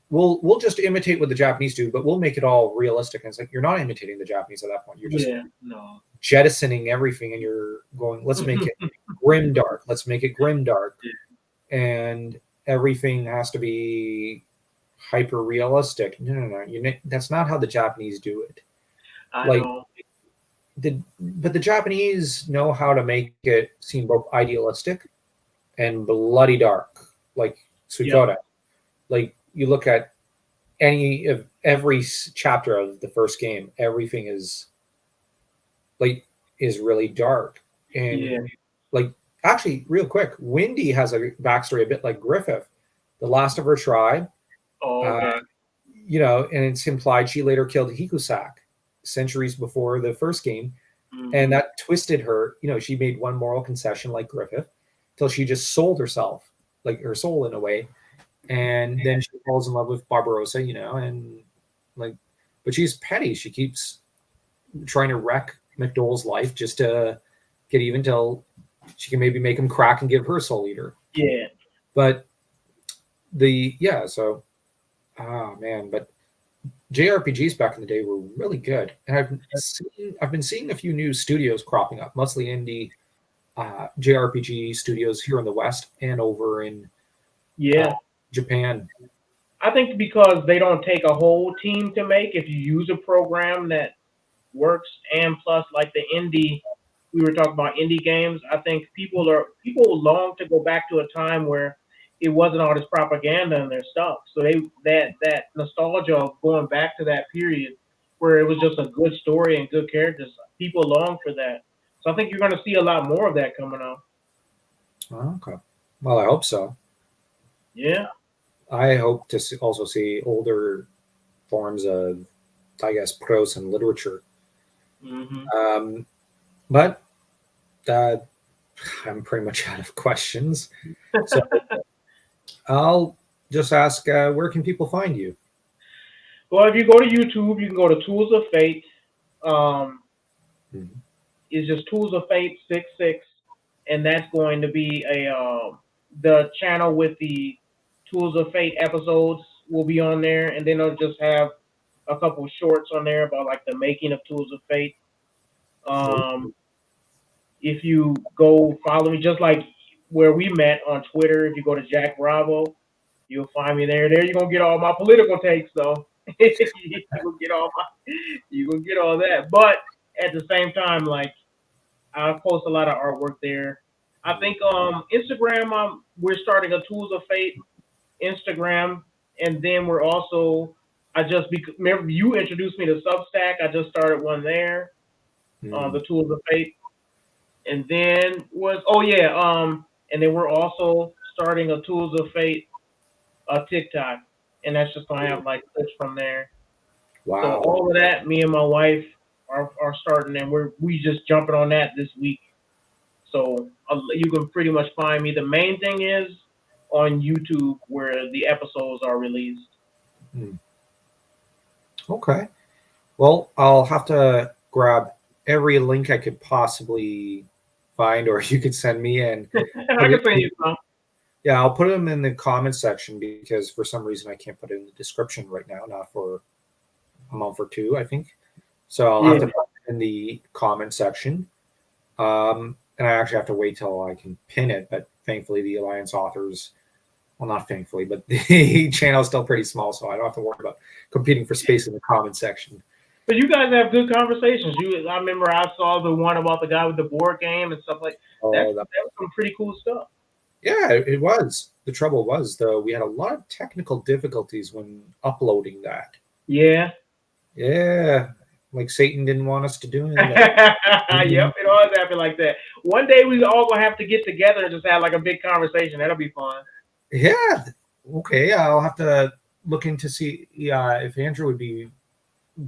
S1: we'll just imitate what the Japanese do, but we'll make it all realistic. And it's like you're not imitating the Japanese at that point. You're just
S2: Yeah. No.
S1: jettisoning everything, and you're going, let's make it grim dark. Let's make it grim dark, and everything has to be hyper realistic. No. That's not how the Japanese do it.
S2: I
S1: Like
S2: know.
S1: but the Japanese know how to make it seem both idealistic and bloody dark, like
S2: Yep.
S1: Suikoden. Like you look at any of every chapter of the first game, everything is like is really dark. And
S2: Yeah.
S1: like actually, real quick, Wendy has a backstory a bit like Griffith, the last of her tribe.
S2: Oh,
S1: Uh,
S2: okay.
S1: and it's implied she later killed Hikusak centuries before the first game, and
S2: Mhm.
S1: that twisted her. She made one moral concession like Griffith, till she just sold herself, like her soul in a way, and then she falls in love with Barbarossa, and like, but she's petty. She keeps trying to wreck McDowell's life just to get even till she can maybe make him crack and give her soul eater.
S2: Yeah.
S1: But so man, but JRPGs back in the day were really good, and I've been seeing a few new studios cropping up, mostly indie JRPG studios here in the West and over in uh,
S2: Yeah.
S1: Japan.
S2: I think because they don't take a whole team to make. If you use a program that works, and plus like the indie, we were talking about indie games. I think people long to go back to a time where it wasn't all this propaganda in their stuff. So that nostalgia of going back to that period where it was just a good story and good characters. People long for that. So I think you're going to see a lot more of that coming out.
S1: Oh, okay, well, I hope so.
S2: Yeah.
S1: I hope to also see older forms of, I guess, prose and literature.
S2: Hmm.
S1: But uh, I'm pretty much out of questions, so I'll just ask, where can people find you?
S2: Well, if you go to YouTube, you can go to Tools of Fate. Um,
S1: Mhm.
S2: it's just Tools of Fate 66, and that's going to be the channel with the Tools of Fate episodes will be on there, and then it'll just have a couple shorts on there about like the making of Tools of Fate.
S1: Oh,
S2: Um, if you go follow me, just like where we met on Twitter, if you go to Jack Bravo, you'll find me there. There you're gonna get all my political takes, though. you gonna get all you gonna get all that. But at the same time, like I post a lot of artwork there. I think Instagram, we're starting a Tools of Fate Instagram, and then we're also remember you introduced me to Substack. I just started one there,
S1: mm.
S2: the Tools of Fate, and then and then we're also starting a Tools of Fate TikTok, and that's just gonna have like clips from there. So
S1: Wow.
S2: all of that, me and my wife are starting, and we just jumping on that this week. So you can pretty much find me. The main thing is on YouTube where the episodes are released.
S1: Mm. Okay. Well, I'll have to grab every link I could possibly find, or you could send me, and
S2: I
S1: put
S2: can
S1: it.
S2: send you some.
S1: Yeah, I'll put them in the comment section because for some reason I can't put it in the description right now. Not for a month or two, I think. So I'll have
S2: Yeah.
S1: to put it in in the comment section. And I actually have to wait till I can pin it, but thankfully the Alliance authors, well, not thankfully, but the channel is still pretty small, so I don't have to worry about competing for space in the comment section.
S2: But you guys have good conversations. I remember I saw the one about the guy with the board game and stuff like that. That was some pretty cool stuff.
S1: Yeah, it was. The trouble was, though, we had a lot of technical difficulties when uploading that.
S2: Yeah.
S1: Yeah. Like Satan didn't want us to do anything.
S2: Yep, it always happens like that. One day we all gonna have to get together and just have like a big conversation. That'll be fun.
S1: Yeah. Okay. I'll have to look into see if Andrew would be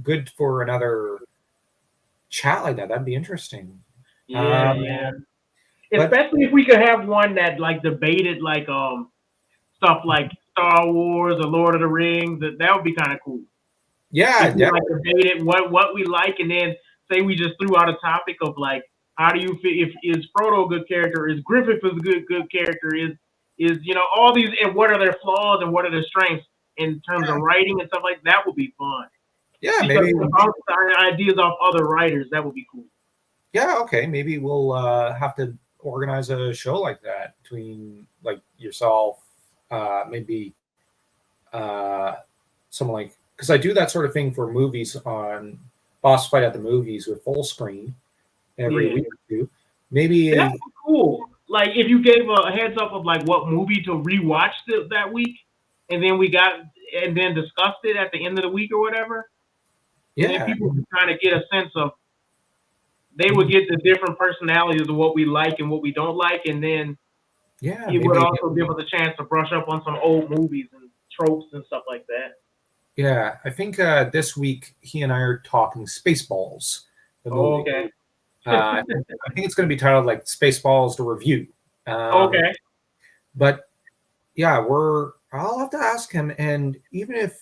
S1: good for another chat like that. That'd be interesting.
S2: Yeah, yeah. Especially if we could have one that like debated like stuff like Star Wars or Lord of the Rings. That would be kind of cool.
S1: Yeah,
S2: we, like debated what we like, and then say we just threw out a topic of like, how do you feel if is Frodo a good character? Is Griffith a good character? Is all these, and what are their flaws and what are their strengths in terms of writing and stuff like that? Would be fun.
S1: Yeah,
S2: because
S1: maybe
S2: bounce ideas off other writers. That would be cool.
S1: Yeah, okay. Maybe we'll have to organize a show like that between like yourself, maybe someone like, because I do that sort of thing for movies on Boss Fight at the Movies with full screen every week or two. Maybe
S2: that's cool. Like if you gave a heads up of like what movie to rewatch that week, and then then discussed it at the end of the week or whatever. Yeah, and people can kind of get a sense of. They would get the different personalities of what we like and what we don't like, and then it would also give us a chance to brush up on some old movies and tropes and stuff like that.
S1: Yeah, I think this week he and I are talking Spaceballs. The movie.
S2: Okay.
S1: I think it's going to be titled like Spaceballs to Review.
S2: Okay.
S1: But yeah, I'll have to ask him, and even if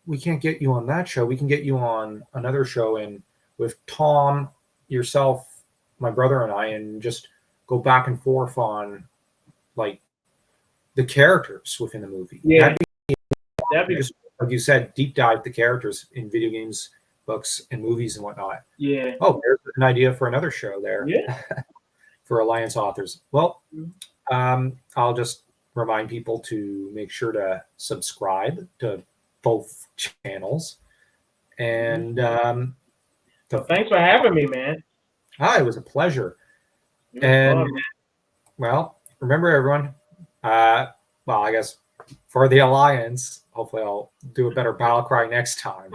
S1: we can't get you on that show, we can get you on another show and with Tom, yourself, my brother, and I, and just go back and forth on like the characters within the movie.
S2: Yeah,
S1: that'd be just, like you said, deep dive the characters in video games, books, and movies and whatnot.
S2: Yeah.
S1: Oh, there's an idea for another show there.
S2: Yeah.
S1: For Alliance authors. Well, I'll just remind people to make sure to subscribe to both channels. And
S2: thanks for having me, man.
S1: It was a pleasure. And fun, well, remember everyone. Well, I guess for the Alliance, hopefully I'll do a better battle cry next time.